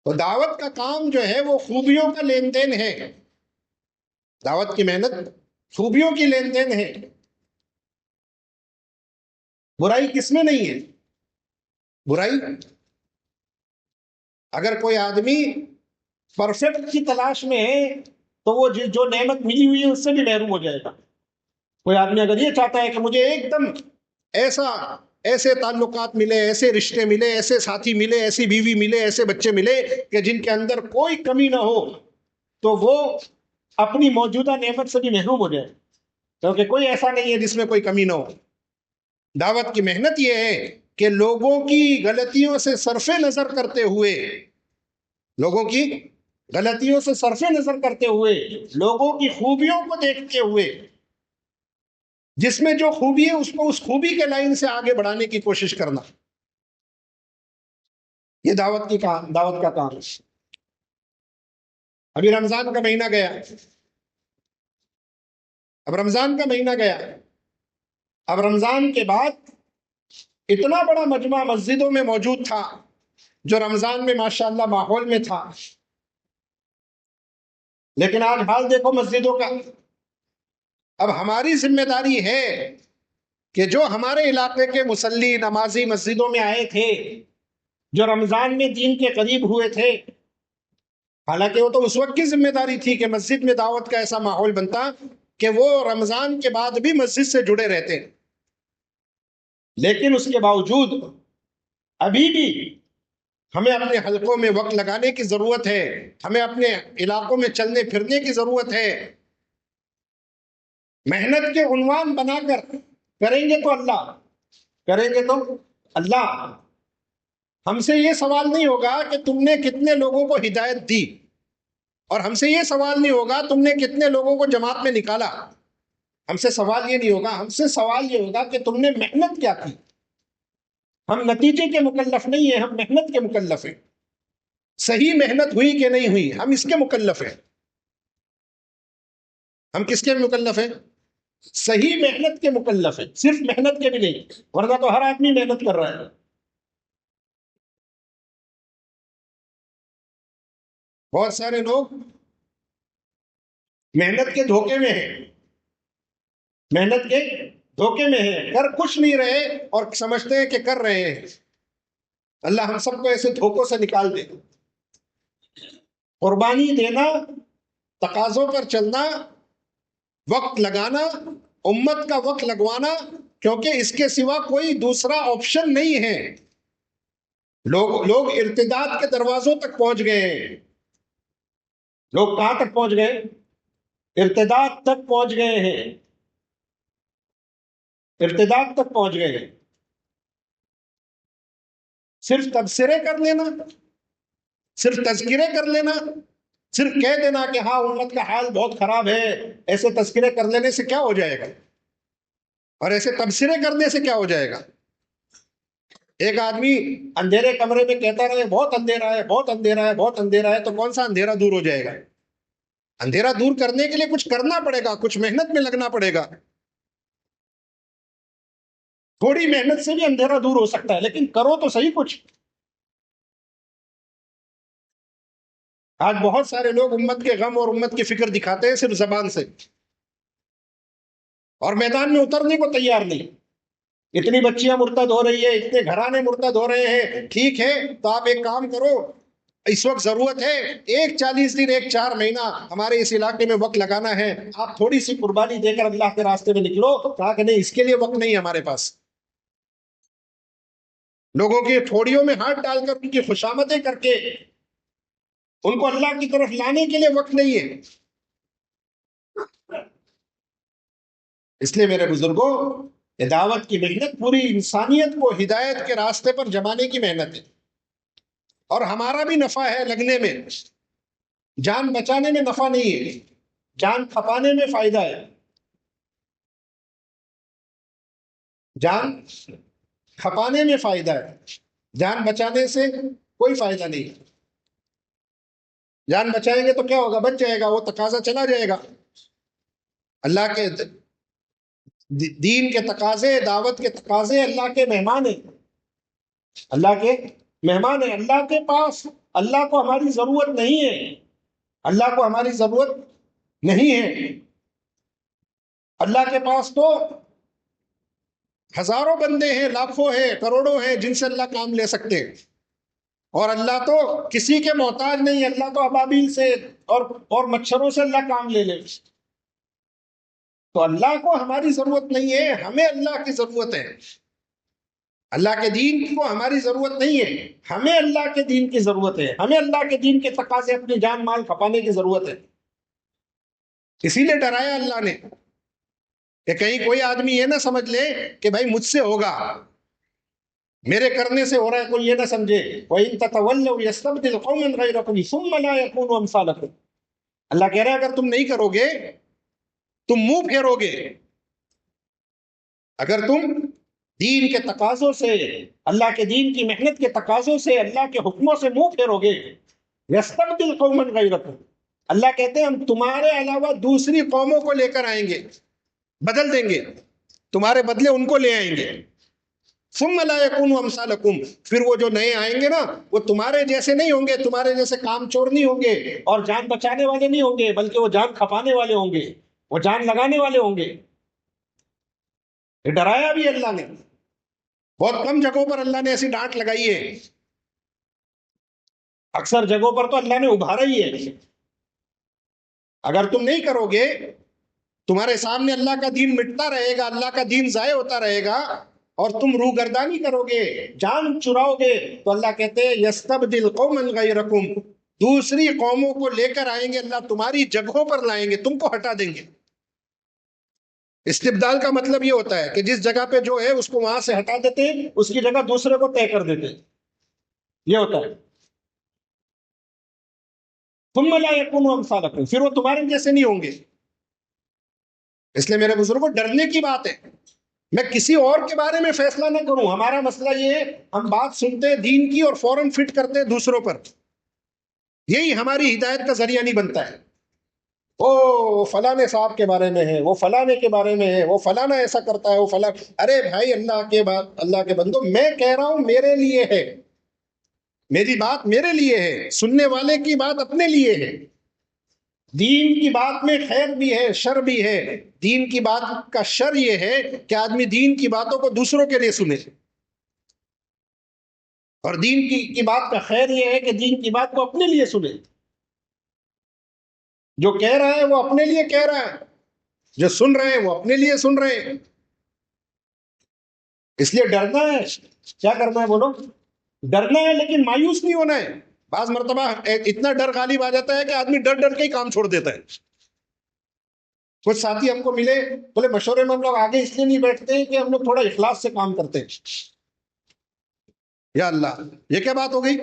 تو دعوت کا کام جو ہے وہ خوبیوں کا لین دین ہے، دعوت کی محنت خوبیوں کی لین دین ہے. برائی کس میں نہیں ہے؟ برائی اگر کوئی آدمی پرفیکٹ کی تلاش میں ہے تو وہ جو نعمت ملی ہوئی ہے اس سے بھی محروم ہو جائے گا. کوئی آدمی اگر یہ چاہتا ہے کہ مجھے ایک دم ایسے تعلقات ملے، ایسے رشتے ملے، ایسے ساتھی ملے، ایسی بیوی ملے، ایسے بچے ملے کہ جن کے اندر کوئی کمی نہ ہو، تو وہ اپنی موجودہ نعمت سے بھی محروم ہو جائے، کیونکہ کوئی ایسا نہیں ہے جس میں کوئی کمی نہ ہو. دعوت کی محنت یہ ہے کہ لوگوں کی غلطیوں سے صرف نظر کرتے ہوئے، لوگوں کی غلطیوں سے صرف نظر کرتے ہوئے، لوگوں کی خوبیوں کو دیکھتے ہوئے، جس میں جو خوبی ہے اس کو اس خوبی کے لائن سے آگے بڑھانے کی کوشش کرنا، یہ دعوت کا کام ہے. ابھی رمضان کا مہینہ گیا، اب رمضان کا مہینہ گیا، اب رمضان کے بعد اتنا بڑا مجمع مسجدوں میں موجود تھا جو رمضان میں ماشاءاللہ ماحول میں تھا، لیکن آج حال دیکھو مسجدوں کا. اب ہماری ذمہ داری ہے کہ جو ہمارے علاقے کے مصلی نمازی مسجدوں میں آئے تھے، جو رمضان میں دین کے قریب ہوئے تھے، حالانکہ وہ تو اس وقت کی ذمہ داری تھی کہ مسجد میں دعوت کا ایسا ماحول بنتا کہ وہ رمضان کے بعد بھی مسجد سے جڑے رہتے، لیکن اس کے باوجود ابھی بھی ہمیں اپنے حلقوں میں وقت لگانے کی ضرورت ہے، ہمیں اپنے علاقوں میں چلنے پھرنے کی ضرورت ہے. محنت کے عنوان بنا کر کریں گے تو اللہ. ہم سے یہ سوال نہیں ہوگا کہ تم نے کتنے لوگوں کو ہدایت دی، اور ہم سے یہ سوال نہیں ہوگا تم نے کتنے لوگوں کو جماعت میں نکالا. ہم سے سوال یہ نہیں ہوگا، ہم سے سوال یہ ہوگا کہ تم نے محنت کیا کی. ہم نتیجے کے مکلف نہیں ہیں، ہم محنت کے مکلف ہیں. صحیح محنت ہوئی کہ نہیں ہوئی، ہم اس کے مکلف ہیں. ہم کس کے مکلف ہیں؟ صحیح محنت کے مکلف ہیں، صرف محنت کے بھی نہیں، ورنہ تو ہر آدمی محنت کر رہا ہے. بہت سارے لوگ محنت کے دھوکے میں ہیں، محنت کے دھوکے میں ہیں، کر کچھ نہیں رہے اور سمجھتے ہیں کہ کر رہے ہیں. اللہ ہم سب کو ایسے دھوکوں سے نکال دے. قربانی دینا، تقاضوں پر چلنا، وقت لگانا، امت کا وقت لگوانا، کیونکہ اس کے سوا کوئی دوسرا آپشن نہیں ہے. لوگ ارتداد کے دروازوں تک پہنچ گئے ہیں. لوگ کہاں تک پہنچ گئے؟ ارتداد تک پہنچ گئے ہیں، ارتداد تک پہنچ گئے ہیں. صرف تبصرے کر لینا، صرف تذکرے کر لینا، صرف کہہ دینا کہ ہاں امت کا حال بہت خراب ہے، ایسے تذکرے کر لینے سے کیا ہو جائے گا؟ اور ایسے تبصرے کرنے سے کیا ہو جائے گا؟ ایک آدمی اندھیرے کمرے میں کہتا رہے بہت اندھیرا ہے، بہت اندھیرا ہے، بہت اندھیرا ہے، تو کون سا اندھیرا دور ہو جائے گا؟ اندھیرا دور کرنے کے لیے کچھ کرنا پڑے گا، کچھ محنت میں لگنا پڑے گا. تھوڑی محنت سے بھی اندھیرا دور ہو سکتا ہے، لیکن کرو تو صحیح کچھ. آج بہت سارے لوگ امت کے غم اور امت کی فکر دکھاتے ہیں صرف زبان سے، اور میدان میں اترنے کو تیار نہیں. اتنی بچیاں مرتد ہو رہی ہے، اتنے گھرانے مرتد ہو رہے ہیں، ٹھیک ہے تو آپ ایک کام کرو، اس وقت ضرورت ہے ایک 40 دن، ایک 4 مہینہ ہمارے اس علاقے میں وقت لگانا ہے، آپ تھوڑی سی قربانی دے کر اللہ کے راستے میں نکلو. کہا کہ نہیں، اس کے لیے وقت نہیں ہے ہمارے پاس. لوگوں کی تھوڑیوں میں ہاتھ ڈال کر ان کی خوشامدیں کر کے ان کو اللہ کی طرف لانے کے لیے وقت نہیں ہے. اس لیے میرے بزرگوں، یہ دعوت کی محنت پوری انسانیت کو ہدایت کے راستے پر جمانے کی محنت ہے، اور ہمارا بھی نفع ہے لگنے میں. جان بچانے میں نفع نہیں ہے، جان کھپانے میں فائدہ ہے. جان کھپانے میں فائدہ ہے، جان بچانے سے کوئی فائدہ نہیں. جان بچائیں گے تو کیا ہوگا؟ بچ جائے گا، وہ تقاضا چلا جائے گا. اللہ کے دین کے تقاضے، دعوت کے تقاضے اللہ کے مہمان ہیں، اللہ کے مہمان ہیں. اللہ کے پاس اللہ کو ہماری ضرورت نہیں ہے، اللہ کو ہماری ضرورت نہیں ہے. اللہ کے پاس تو ہزاروں بندے ہیں، لاکھوں ہیں، کروڑوں ہیں جن سے اللہ کام لے سکتے ہیں، اور اللہ تو کسی کے محتاج نہیں. اللہ تو ابابیل سے اور مچھروں سے اللہ کام لے لے. تو اللہ کو ہماری ضرورت نہیں ہے، ہمیں اللہ کی ضرورت ہے. اللہ کے دین کو ہماری ضرورت نہیں ہے، ہمیں اللہ کے دین کی ضرورت ہے، ہمیں اللہ کے دین کے تقاضے اپنی جان مال کھپانے کی ضرورت ہے. اسی لیے ڈرایا اللہ نے کہ کہیں کوئی آدمی یہ نہ سمجھ لے کہ بھائی مجھ سے ہوگا، میرے کرنے سے ہو رہا ہے، کوئی یہ نہ سمجھے. وَإِن تَتَوَلَّوْا يَسْتَبْدِلْ قَوْمًا غَيْرَكُمْ ثُمَّ لَا يَكُونُوا أَمْثَالَكُمْ. اللہ کہہ رہا ہے اگر تم نہیں کرو گے، تم منہ پھیرو گے، اگر تم دین کے تقاضوں سے، اللہ کے دین کی محنت کے تقاضوں سے، اللہ کے حکموں سے منہ پھیرو گے، یستبدل قوما غیرکم، اللہ کہتے ہیں ہم تمہارے علاوہ دوسری قوموں کو لے کر آئیں گے، بدل دیں گے، تمہارے بدلے ان کو لے آئیں گے. ثم لا يكونوا امثالکم، پھر وہ جو نئے آئیں گے نا وہ تمہارے جیسے نہیں ہوں گے، تمہارے جیسے کام چور نہیں ہوں گے اور جان بچانے والے نہیں ہوں گے، بلکہ وہ جان کھپانے والے ہوں گے، وہ جان لگانے والے ہوں گے. یہ ڈرایا بھی اللہ نے. بہت کم جگہوں پر اللہ نے ایسی ڈانٹ لگائی ہے، اکثر جگہوں پر تو اللہ نے ابھارا ہی ہے. اگر تم نہیں کرو گے، تمہارے سامنے اللہ کا دین مٹتا رہے گا، اللہ کا دین ضائع ہوتا رہے گا، اور تم روگردانی کرو گے، جان چراؤ گے، تو اللہ کہتے ہیں یستبدل قوما غیرکم، دوسری قوموں کو لے کر آئیں گے، اللہ تمہاری جگہوں پر لائیں گے، تم کو ہٹا دیں گے. استبدال کا مطلب یہ ہوتا ہے کہ جس جگہ پہ جو ہے اس کو وہاں سے ہٹا دیتے ہیں، اس کی جگہ دوسرے کو طے کر دیتے ہیں، یہ ہوتا ہے. ثم لا يكونوا امثالکم، پھر وہ تمہارے جیسے نہیں ہوں گے. اس لیے میرے بزرگوں ڈرنے کی بات ہے. میں کسی اور کے بارے میں فیصلہ نہ کروں، ہمارا مسئلہ یہ ہے ہم بات سنتے ہیں دین کی اور فوراً فٹ کرتے ہیں دوسروں پر. یہی ہماری ہدایت کا ذریعہ نہیں بنتا ہے۔ وہ فلانے صاحب کے بارے میں ہے، وہ فلانے کے بارے میں ہے، وہ فلانا ایسا کرتا ہے، وہ فلاں۔ ارے بھائی، اللہ کے بندو، میں کہہ رہا ہوں میرے لیے ہے، میری بات میرے لیے ہے، سننے والے کی بات اپنے لیے ہے۔ دین کی بات میں خیر بھی ہے، شر بھی ہے۔ دین کی بات کا شر یہ ہے کہ آدمی دین کی باتوں کو دوسروں کے لیے سنے، اور دین کی بات کا خیر یہ ہے کہ دین کی بات کو اپنے لیے سنے۔ جو کہہ رہا ہے وہ اپنے لیے کہہ رہا ہے، جو سن رہے ہیں وہ اپنے لیے سن رہے ہیں۔ اس لیے ڈرنا ہے، کیا کرنا ہے بولو؟ ڈرنا ہے، لیکن مایوس نہیں ہونا ہے۔ بعض مرتبہ اتنا ڈر غالب آ جاتا ہے کہ آدمی ڈر ڈر کے ہی کام چھوڑ دیتا ہے۔ کچھ ساتھی ہم کو ملے، بولے مشورے میں ہم لوگ آگے اس لیے نہیں بیٹھتے ہیں کہ ہم لوگ تھوڑا اخلاص سے کام کرتے ہیں۔ یا اللہ، یہ کیا بات ہو گئی؟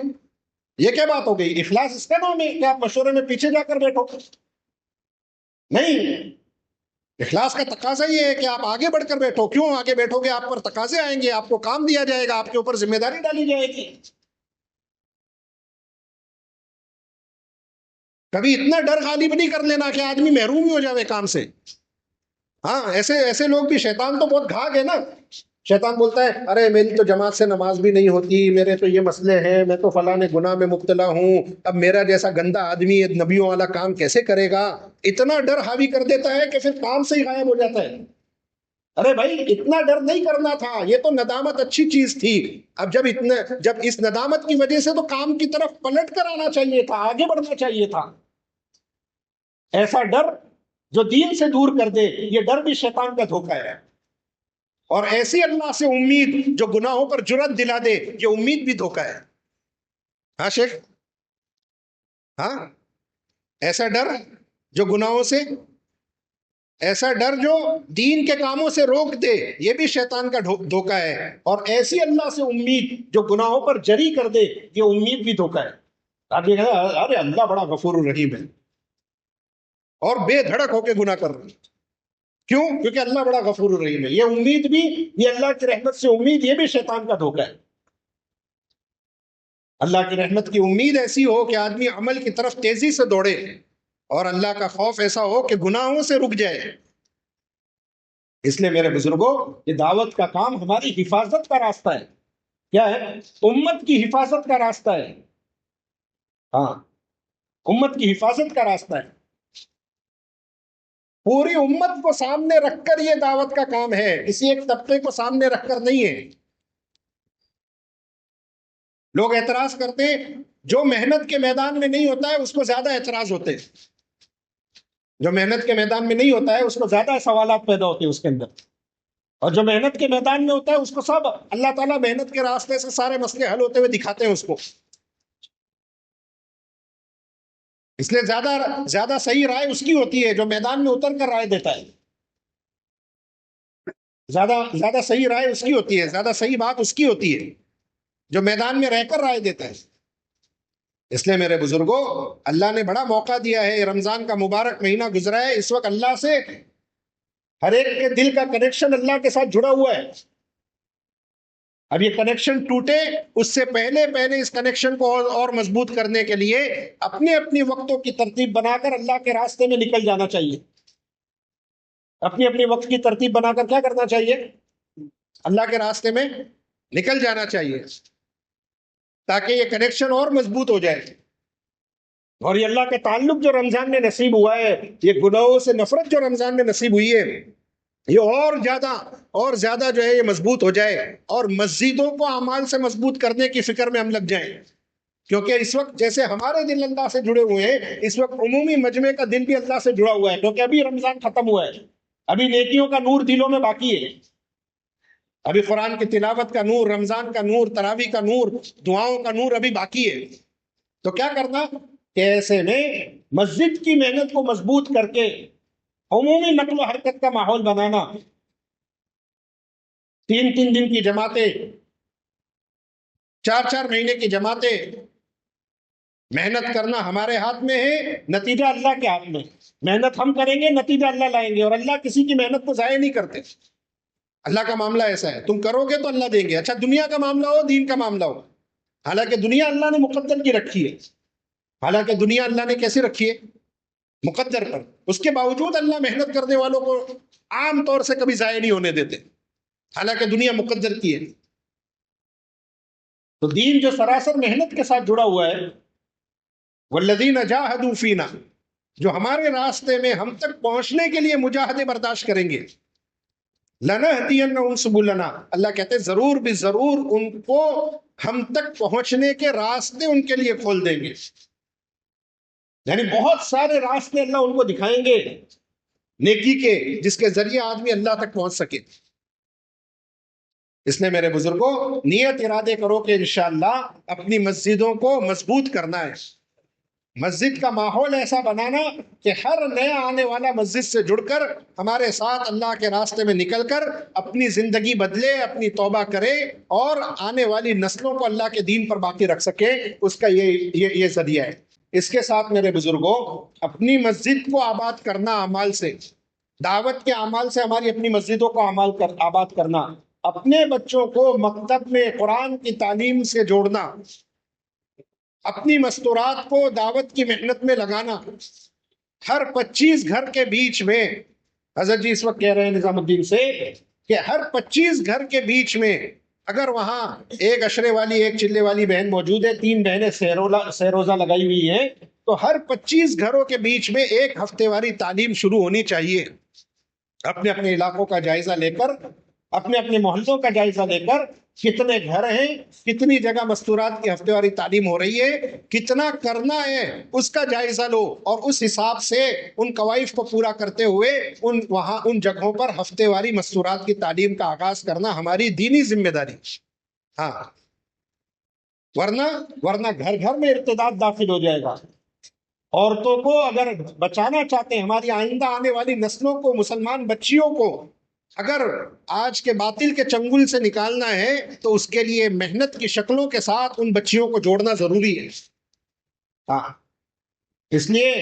یہ کیا بات ہو گئی؟ اخلاص اس کا نام ہے کہ آپ مشورے میں پیچھے جا کر بیٹھو؟ نہیں، اخلاص کا تقاضا یہ ہے کہ آپ آگے بڑھ کر بیٹھو۔ کیوں آگے بیٹھو گے؟ آپ پر تقاضے آئیں گے، آپ کو کام دیا جائے گا، آپ کے اوپر ذمہ داری ڈالی جائے گی۔ کبھی اتنا ڈر غالب نہیں کر لینا کہ آدمی محروم ہی ہو جاوے کام سے۔ ہاں، ایسے لوگ بھی، شیطان تو بہت گھاگ ہے نا۔ شیطان بولتا ہے ارے میری تو جماعت سے نماز بھی نہیں ہوتی، میرے تو یہ مسئلے ہیں، میں تو فلاں گناہ میں مبتلا ہوں، اب میرا جیسا گندا آدمی نبیوں والا کام کیسے کرے گا؟ اتنا ڈر حاوی کر دیتا ہے کہ پھر کام سے ہی غائب ہو جاتا ہے۔ ارے بھائی، اتنا ڈر نہیں کرنا تھا، یہ تو ندامت اچھی چیز تھی۔ اب جب اس ندامت کی وجہ سے تو کام کی طرف پلٹ کر آنا چاہیے تھا، آگے بڑھنا چاہیے تھا۔ ایسا ڈر جو دین سے دور کر دے، یہ ڈر بھی شیطان کا دھوکہ ہے۔ اور ایسی اللہ سے امید جو گناہوں پر جرأت دلا دے، یہ امید بھی دھوکہ ہے۔ ہاں شیخ، ہاں، ایسا ڈر جو گناہوں سے، ایسا ڈر جو دین کے کاموں سے روک دے، یہ بھی شیطان کا دھوکہ ہے۔ اور ایسی اللہ سے امید جو گناہوں پر جری کر دے، یہ امید بھی دھوکہ ہے۔ آدمی کہتا ہے ارے اللہ بڑا غفور الرحیم ہے، اور بے دھڑک ہو کے گناہ کر رہے ہیں۔ کیوں؟ کیونکہ اللہ بڑا غفور الرحیم ہے۔ یہ امید بھی، یہ اللہ کی رحمت سے امید، یہ بھی شیطان کا دھوکہ ہے۔ اللہ کی رحمت کی امید ایسی ہو کہ آدمی عمل کی طرف تیزی سے دوڑے، اور اللہ کا خوف ایسا ہو کہ گناہوں سے رک جائے۔ اس لیے میرے بزرگوں، یہ دعوت کا کام ہماری حفاظت کا راستہ ہے۔ کیا ہے؟ امت کی حفاظت کا راستہ ہے۔ ہاں، امت کی حفاظت کا راستہ ہے۔ پوری امت کو سامنے رکھ کر یہ دعوت کا کام ہے، کسی ایک طبقے کو سامنے رکھ کر نہیں ہے۔ لوگ اعتراض کرتے ہیں، جو محنت کے میدان میں نہیں ہوتا ہے اس کو زیادہ اعتراض ہوتے ہیں۔ جو محنت کے میدان میں نہیں ہوتا ہے اس کو زیادہ سوالات پیدا ہوتے ہیں اس کے اندر، اور جو محنت کے میدان میں ہوتا ہے اس کو سب اللہ تعالیٰ محنت کے راستے سے سارے مسئلے حل ہوتے ہوئے دکھاتے ہیں اس کو۔ اس لیے زیادہ صحیح رائے اس کی ہوتی ہے جو میدان میں اتر کر رائے دیتا ہے۔ زیادہ صحیح رائے اس کی ہوتی ہے، زیادہ صحیح بات اس کی ہوتی ہے جو میدان میں رہ کر رائے دیتا ہے۔ اس لیے میرے بزرگوں، اللہ نے بڑا موقع دیا ہے، رمضان کا مبارک مہینہ گزرا ہے، اس وقت اللہ سے ہر ایک کے دل کا کنیکشن اللہ کے ساتھ جڑا ہوا ہے۔ اب یہ کنیکشن ٹوٹے اس سے پہلے اس کنیکشن کو اور مضبوط کرنے کے لیے اپنے وقتوں کی ترتیب بنا کر اللہ کے راستے میں نکل جانا چاہیے۔ اپنے وقت کی ترتیب بنا کر کیا کرنا چاہیے؟ اللہ کے راستے میں نکل جانا چاہیے، تاکہ یہ کنیکشن اور مضبوط ہو جائے۔ اور یہ اللہ کے تعلق جو رمضان میں نصیب ہوا ہے، یہ گناہوں سے نفرت جو رمضان میں نصیب ہوئی ہے، یہ اور زیادہ جو ہے یہ مضبوط ہو جائے، اور مسجدوں کو اعمال سے مضبوط کرنے کی فکر میں ہم لگ جائیں۔ کیونکہ اس وقت جیسے ہمارے دل اللہ سے جڑے ہوئے ہیں، اس وقت عمومی مجمع کا دل بھی اللہ سے جڑا ہوا ہے، کیونکہ ابھی رمضان ختم ہوا ہے، ابھی نیکیوں کا نور دلوں میں باقی ہے، ابھی قرآن کی تلاوت کا نور، رمضان کا نور، تراویح کا نور، دعاؤں کا نور ابھی باقی ہے۔ تو کیا کرنا کہ ایسے میں مسجد کی محنت کو مضبوط کر کے عمومی نقل و حرکت کا ماحول بنانا، 3 دن کی جماعتیں، 4 مہینے کی جماعتیں، محنت کرنا ہمارے ہاتھ میں ہے، نتیجہ اللہ کے ہاتھ میں۔ محنت ہم کریں گے، نتیجہ اللہ لائیں گے، اور اللہ کسی کی محنت کو ضائع نہیں کرتے۔ اللہ کا معاملہ ایسا ہے، تم کرو گے تو اللہ دیں گے، اچھا دنیا کا معاملہ ہو، دین کا معاملہ ہو، حالانکہ دنیا اللہ نے مقدر کی رکھی ہے، حالانکہ دنیا اللہ نے کیسے رکھی ہے؟ مقدر پر. اس کے باوجود اللہ محنت کرنے والوں کو عام طور سے کبھی ضائع نہیں ہونے دیتے، حالانکہ دنیا مقدر کی ہے. تو دین جو سراسر محنت کے ساتھ جڑا ہوا ہے، والذین جاہدوا فینا، جو ہمارے راستے میں ہم تک پہنچنے کے لیے مجاہدے برداشت کریں گے، لنہدینہم سبلنا، اللہ کہتے ہیں ضرور بھی ضرور ان کو ہم تک پہنچنے کے راستے ان کے لیے کھول دیں گے. یعنی بہت سارے راستے اللہ ان کو دکھائیں گے نیکی کے، جس کے ذریعے آدمی اللہ تک پہنچ سکے. اس لیے میرے بزرگوں، نیت ارادے کرو کہ انشاءاللہ اپنی مسجدوں کو مضبوط کرنا ہے. مسجد کا ماحول ایسا بنانا کہ ہر نیا آنے والا مسجد سے جڑ کر ہمارے ساتھ اللہ کے راستے میں نکل کر اپنی زندگی بدلے، اپنی توبہ کرے اور آنے والی نسلوں کو اللہ کے دین پر باقی رکھ سکے. اس کا یہ ذریعہ ہے. اس کے ساتھ میرے بزرگوں، اپنی مسجد کو آباد کرنا اعمال سے، دعوت کے اعمال سے ہماری اپنی مسجدوں کو آباد کرنا، اپنے بچوں کو مکتب میں قرآن کی تعلیم سے جوڑنا، اپنی مستورات کو دعوت کی محنت میں لگانا. ہر 25 گھر کے بیچ میں، حضرت جی اس وقت کہہ رہے ہیں نظام الدین سے کہ ہر 25 گھر کے بیچ میں اگر وہاں ایک اشرے والی، ایک چلے والی بہن موجود ہے، 3 بہنیں سہروزہ لگائی ہوئی ہیں، تو ہر 25 گھروں کے بیچ میں ایک ہفتے واری تعلیم شروع ہونی چاہیے. اپنے اپنے علاقوں کا جائزہ لے کر، اپنے اپنے محلوں کا جائزہ لے کر، کتنے گھر ہیں، کتنی جگہ مستورات کی ہفتے واری تعلیم ہو رہی ہے، کتنا کرنا ہے، اس کا جائزہ لو، اور اس حساب سے ان قوائف کو پورا کرتے ہوئے ان جگہوں پر ہفتے واری مستورات کی تعلیم کا آغاز کرنا ہماری دینی ذمہ داری. ہاں، ورنہ گھر گھر میں ارتداد داخل ہو جائے گا. عورتوں کو اگر بچانا چاہتے ہیں، ہماری آئندہ آنے والی نسلوں کو، مسلمان بچیوں کو اگر آج کے باطل کے چنگل سے نکالنا ہے تو اس کے لیے محنت کی شکلوں کے ساتھ ان بچیوں کو جوڑنا ضروری ہے. ہاں، اس لیے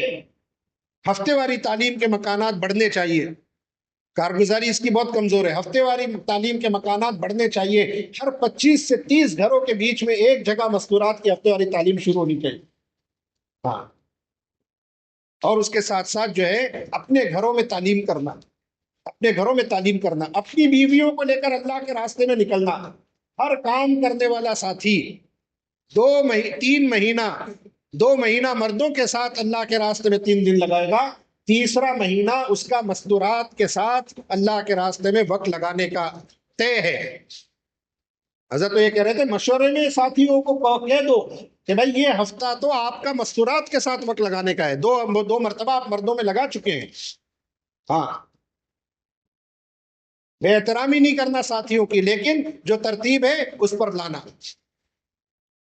ہفتے واری تعلیم کے مکانات بڑھنے چاہیے. کارگزاری اس کی بہت کمزور ہے. ہفتے واری تعلیم کے مکانات بڑھنے چاہیے. ہر 25 سے 30 گھروں کے بیچ میں ایک جگہ مستورات کی ہفتے واری تعلیم شروع ہونی چاہیے. ہاں، اور اس کے ساتھ ساتھ جو ہے اپنے گھروں میں تعلیم کرنا، اپنے گھروں میں تعلیم کرنا، اپنی بیویوں کو لے کر اللہ کے راستے میں نکلنا. ہر کام کرنے والا ساتھی 2 مہینہ مردوں کے ساتھ اللہ کے راستے میں 3 دن لگائے گا، تیسرا مہینہ اس کا مستورات کے ساتھ اللہ کے راستے میں وقت لگانے کا طے ہے. حضرت تو یہ کہہ رہے تھے مشورے میں ساتھیوں کو کہہ دو کہ بھائی یہ ہفتہ تو آپ کا مستورات کے ساتھ وقت لگانے کا ہے. 2 مرتبہ آپ مردوں میں لگا چکے ہیں. ہاں، بے احترامی نہیں کرنا ساتھیوں کی، لیکن جو ترتیب ہے اس پر لانا.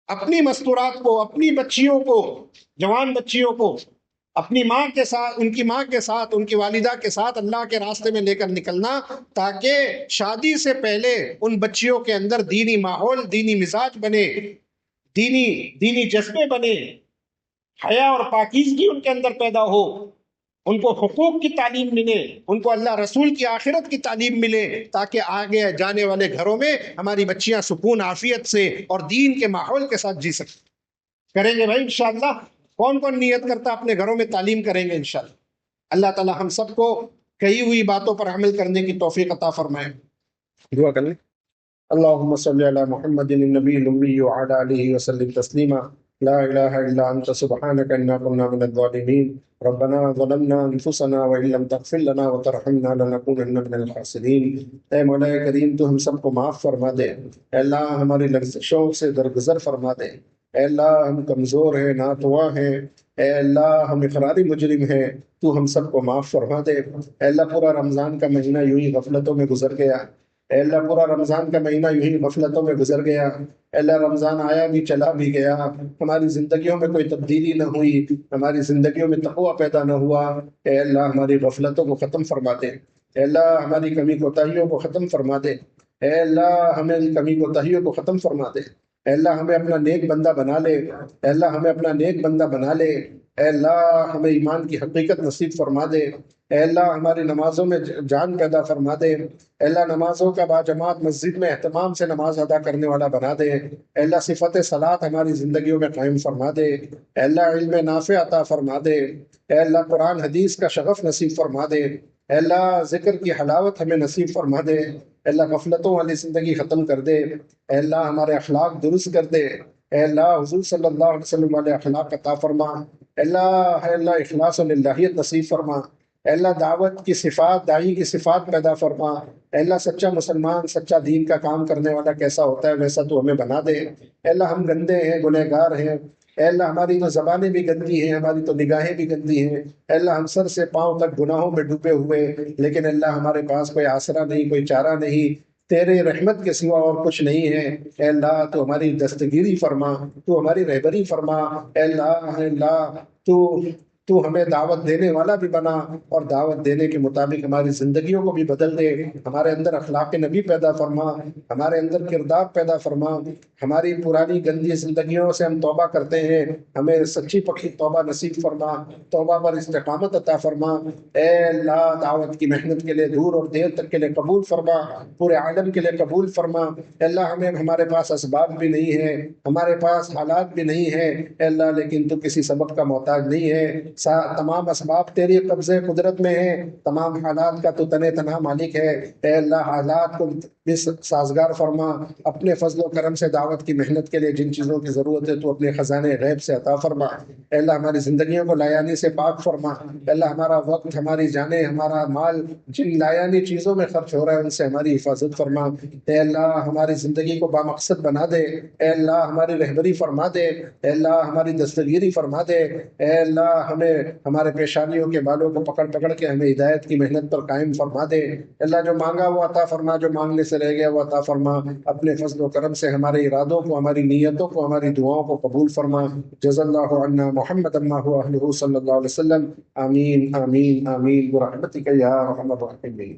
اپنی مستورات کو، اپنی بچیوں کو، جوان بچیوں کو اپنی ماں کے ساتھ، ان کی ماں کے ساتھ، ان کی والدہ کے ساتھ اللہ کے راستے میں لے کر نکلنا، تاکہ شادی سے پہلے ان بچیوں کے اندر دینی ماحول، دینی مزاج بنے، دینی جذبے بنے، حیا اور پاکیزگی ان کے اندر پیدا ہو، ان کو حقوق کی تعلیم ملے، ان کو اللہ رسول کی آخرت کی تعلیم ملے، تاکہ آگے جانے والے گھروں میں ہماری بچیاں سکون، عافیت سے اور دین کے ماحول کے ساتھ جی سکیں. کریں گے بھائی انشاءاللہ؟ کون نیت کرتا اپنے گھروں میں تعلیم کریں گے انشاءاللہ. اللہ تعالی ہم سب کو کہی ہوئی باتوں پر عمل کرنے کی توفیق عطا فرمائے. دعا کر لیں. اللهم صل على محمد النبي الأمي وعلى آله وسلم تسليما. لا إله إلا أنت سبحانك إنا كنا من الظالمين. ربنا ظلمنا أنفسنا وإن لم تغفر لنا وترحمنا لنكونن من الخاسرين. اے مولا کریم، تو ہم سب کو معاف فرما دے. اے اللہ ہماری لغزشوں سے درگزر فرما دے. اے اللہ ہم کمزور ہیں، ناتواں ہیں. اے اللہ ہم اقراری مجرم ہیں، تو ہم سب کو معاف فرما دے. اے اللہ پورا رمضان کا مہینہ یوں ہی غفلتوں میں گزر گیا. اے اللہ پورا رمضان کا مہینہ یوں ہی غفلتوں میں گزر گیا. اے اللہ رمضان آیا بھی چلا بھی گیا، ہماری زندگیوں میں کوئی تبدیلی نہ ہوئی، ہماری زندگیوں میں تقویٰ پیدا نہ ہوا. اے اللہ ہماری غفلتوں کو ختم فرما دے. اے اللہ ہماری کمی کوتاہیوں کو ختم فرما دے. اے اللہ ہماری کمی کوتاہیوں کو ختم فرما دے. اے اللہ ہمیں اپنا نیک بندہ بنا لے. اے اللہ ہمیں اپنا نیک بندہ بنا لے. اے اللہ ہمیں ایمان کی حقیقت نصیب فرما دے. اے اللہ ہماری نمازوں میں جان پیدا فرما دے، اے اللہ نمازوں کا باجماعت مسجد میں اہتمام سے نماز ادا کرنے والا بنا دے، اے اللہ صفت صلاۃ ہماری زندگیوں میں قائم فرما دے، اے اللہ علم نافع عطا فرما دے، اے اللہ قرآن حدیث کا شغف نصیب فرما دے، اے اللہ ذکر کی حلاوت ہمیں نصیب فرما دے، اے اللہ غفلتوں والی زندگی ختم کر دے، اے اللہ ہمارے اخلاق درست کر دے، اے اللہ حضور صلی اللہ علیہ وسلم والے اخلاق عطا فرما، اے اللہ اخلاص و للہیت نصیب فرما، اے اللہ دعوت کی صفات، داعی کی صفات پیدا فرما، اے اللہ سچا مسلمان، سچا دین کا کام کرنے والا کیسا ہوتا ہے ویسا تو ہمیں بنا دے، اے اللہ ہم گندے ہیں، گنہگار ہیں، اے اللہ ہماری تو زبانیں بھی گندی ہیں، ہماری تو نگاہیں بھی گندی ہیں، اے اللہ ہم سر سے پاؤں تک گناہوں میں ڈوبے ہوئے، لیکن اللہ ہمارے پاس کوئی آسرا نہیں، کوئی چارہ نہیں، تیرے رحمت کے سوا اور کچھ نہیں ہے، اے اللہ تو ہماری دستگیری فرما، تو ہماری رہبری فرما، اے اللہ تو ہمیں دعوت دینے والا بھی بنا، اور دعوت دینے کے مطابق ہماری زندگیوں کو بھی بدل دے، ہمارے اندر اخلاق نبی پیدا فرما، ہمارے اندر کردار پیدا فرما، ہماری پرانی گندی زندگیوں سے ہم توبہ کرتے ہیں، ہمیں سچی پکی توبہ نصیب فرما، توبہ پر استقامت عطا فرما، اے اللہ دعوت کی محنت کے لیے دور اور دیر تک کے لیے قبول فرما، پورے عالم کے لیے قبول فرما، اے اللہ ہمارے پاس اسباب بھی نہیں ہے، ہمارے پاس حالات بھی نہیں ہے، اے اللہ لیکن تو کسی سبب کا محتاج نہیں ہے، تمام اسباب تیری قبضے قدرت میں ہیں، تمام حالات کا تو تنے تنہا مالک ہے، اے اللہ حالات کو بھی سازگار فرما، اپنے فضل و کرم سے دعوت کی محنت کے لیے جن چیزوں کی ضرورت ہے تو اپنے خزانے غیب سے عطا فرما، اے اللہ ہماری زندگیوں کو لایانی سے پاک فرما، اے اللہ ہمارا وقت، ہماری جانیں، ہمارا مال جن لایانی چیزوں میں خرچ ہو رہا ہے ان سے ہماری حفاظت فرما، اے اللہ ہماری زندگی کو بامقصد بنا دے، اے اللہ ہماری رہبری فرما دے، اے اللہ ہماری دستگیری فرما دے، اے اللہ ہمیں ہمارے پیشانیوں کے بالوں کو پکڑ پکڑ کے ہمیں ہدایت کی محنت پر قائم فرما دے، اللہ جو مانگا وہ عطا فرما، جو مانگنے سے رہ گیا وہ عطا فرما، اپنے فضل و کرم سے ہمارے ارادوں کو، ہماری نیتوں کو، ہماری دعاؤں کو قبول فرما، جزا اللہ عنا محمد ما هو اہلہ صلی اللہ علیہ وسلم، آمین آمین آمین برحمتک یا ارحم الراحمین۔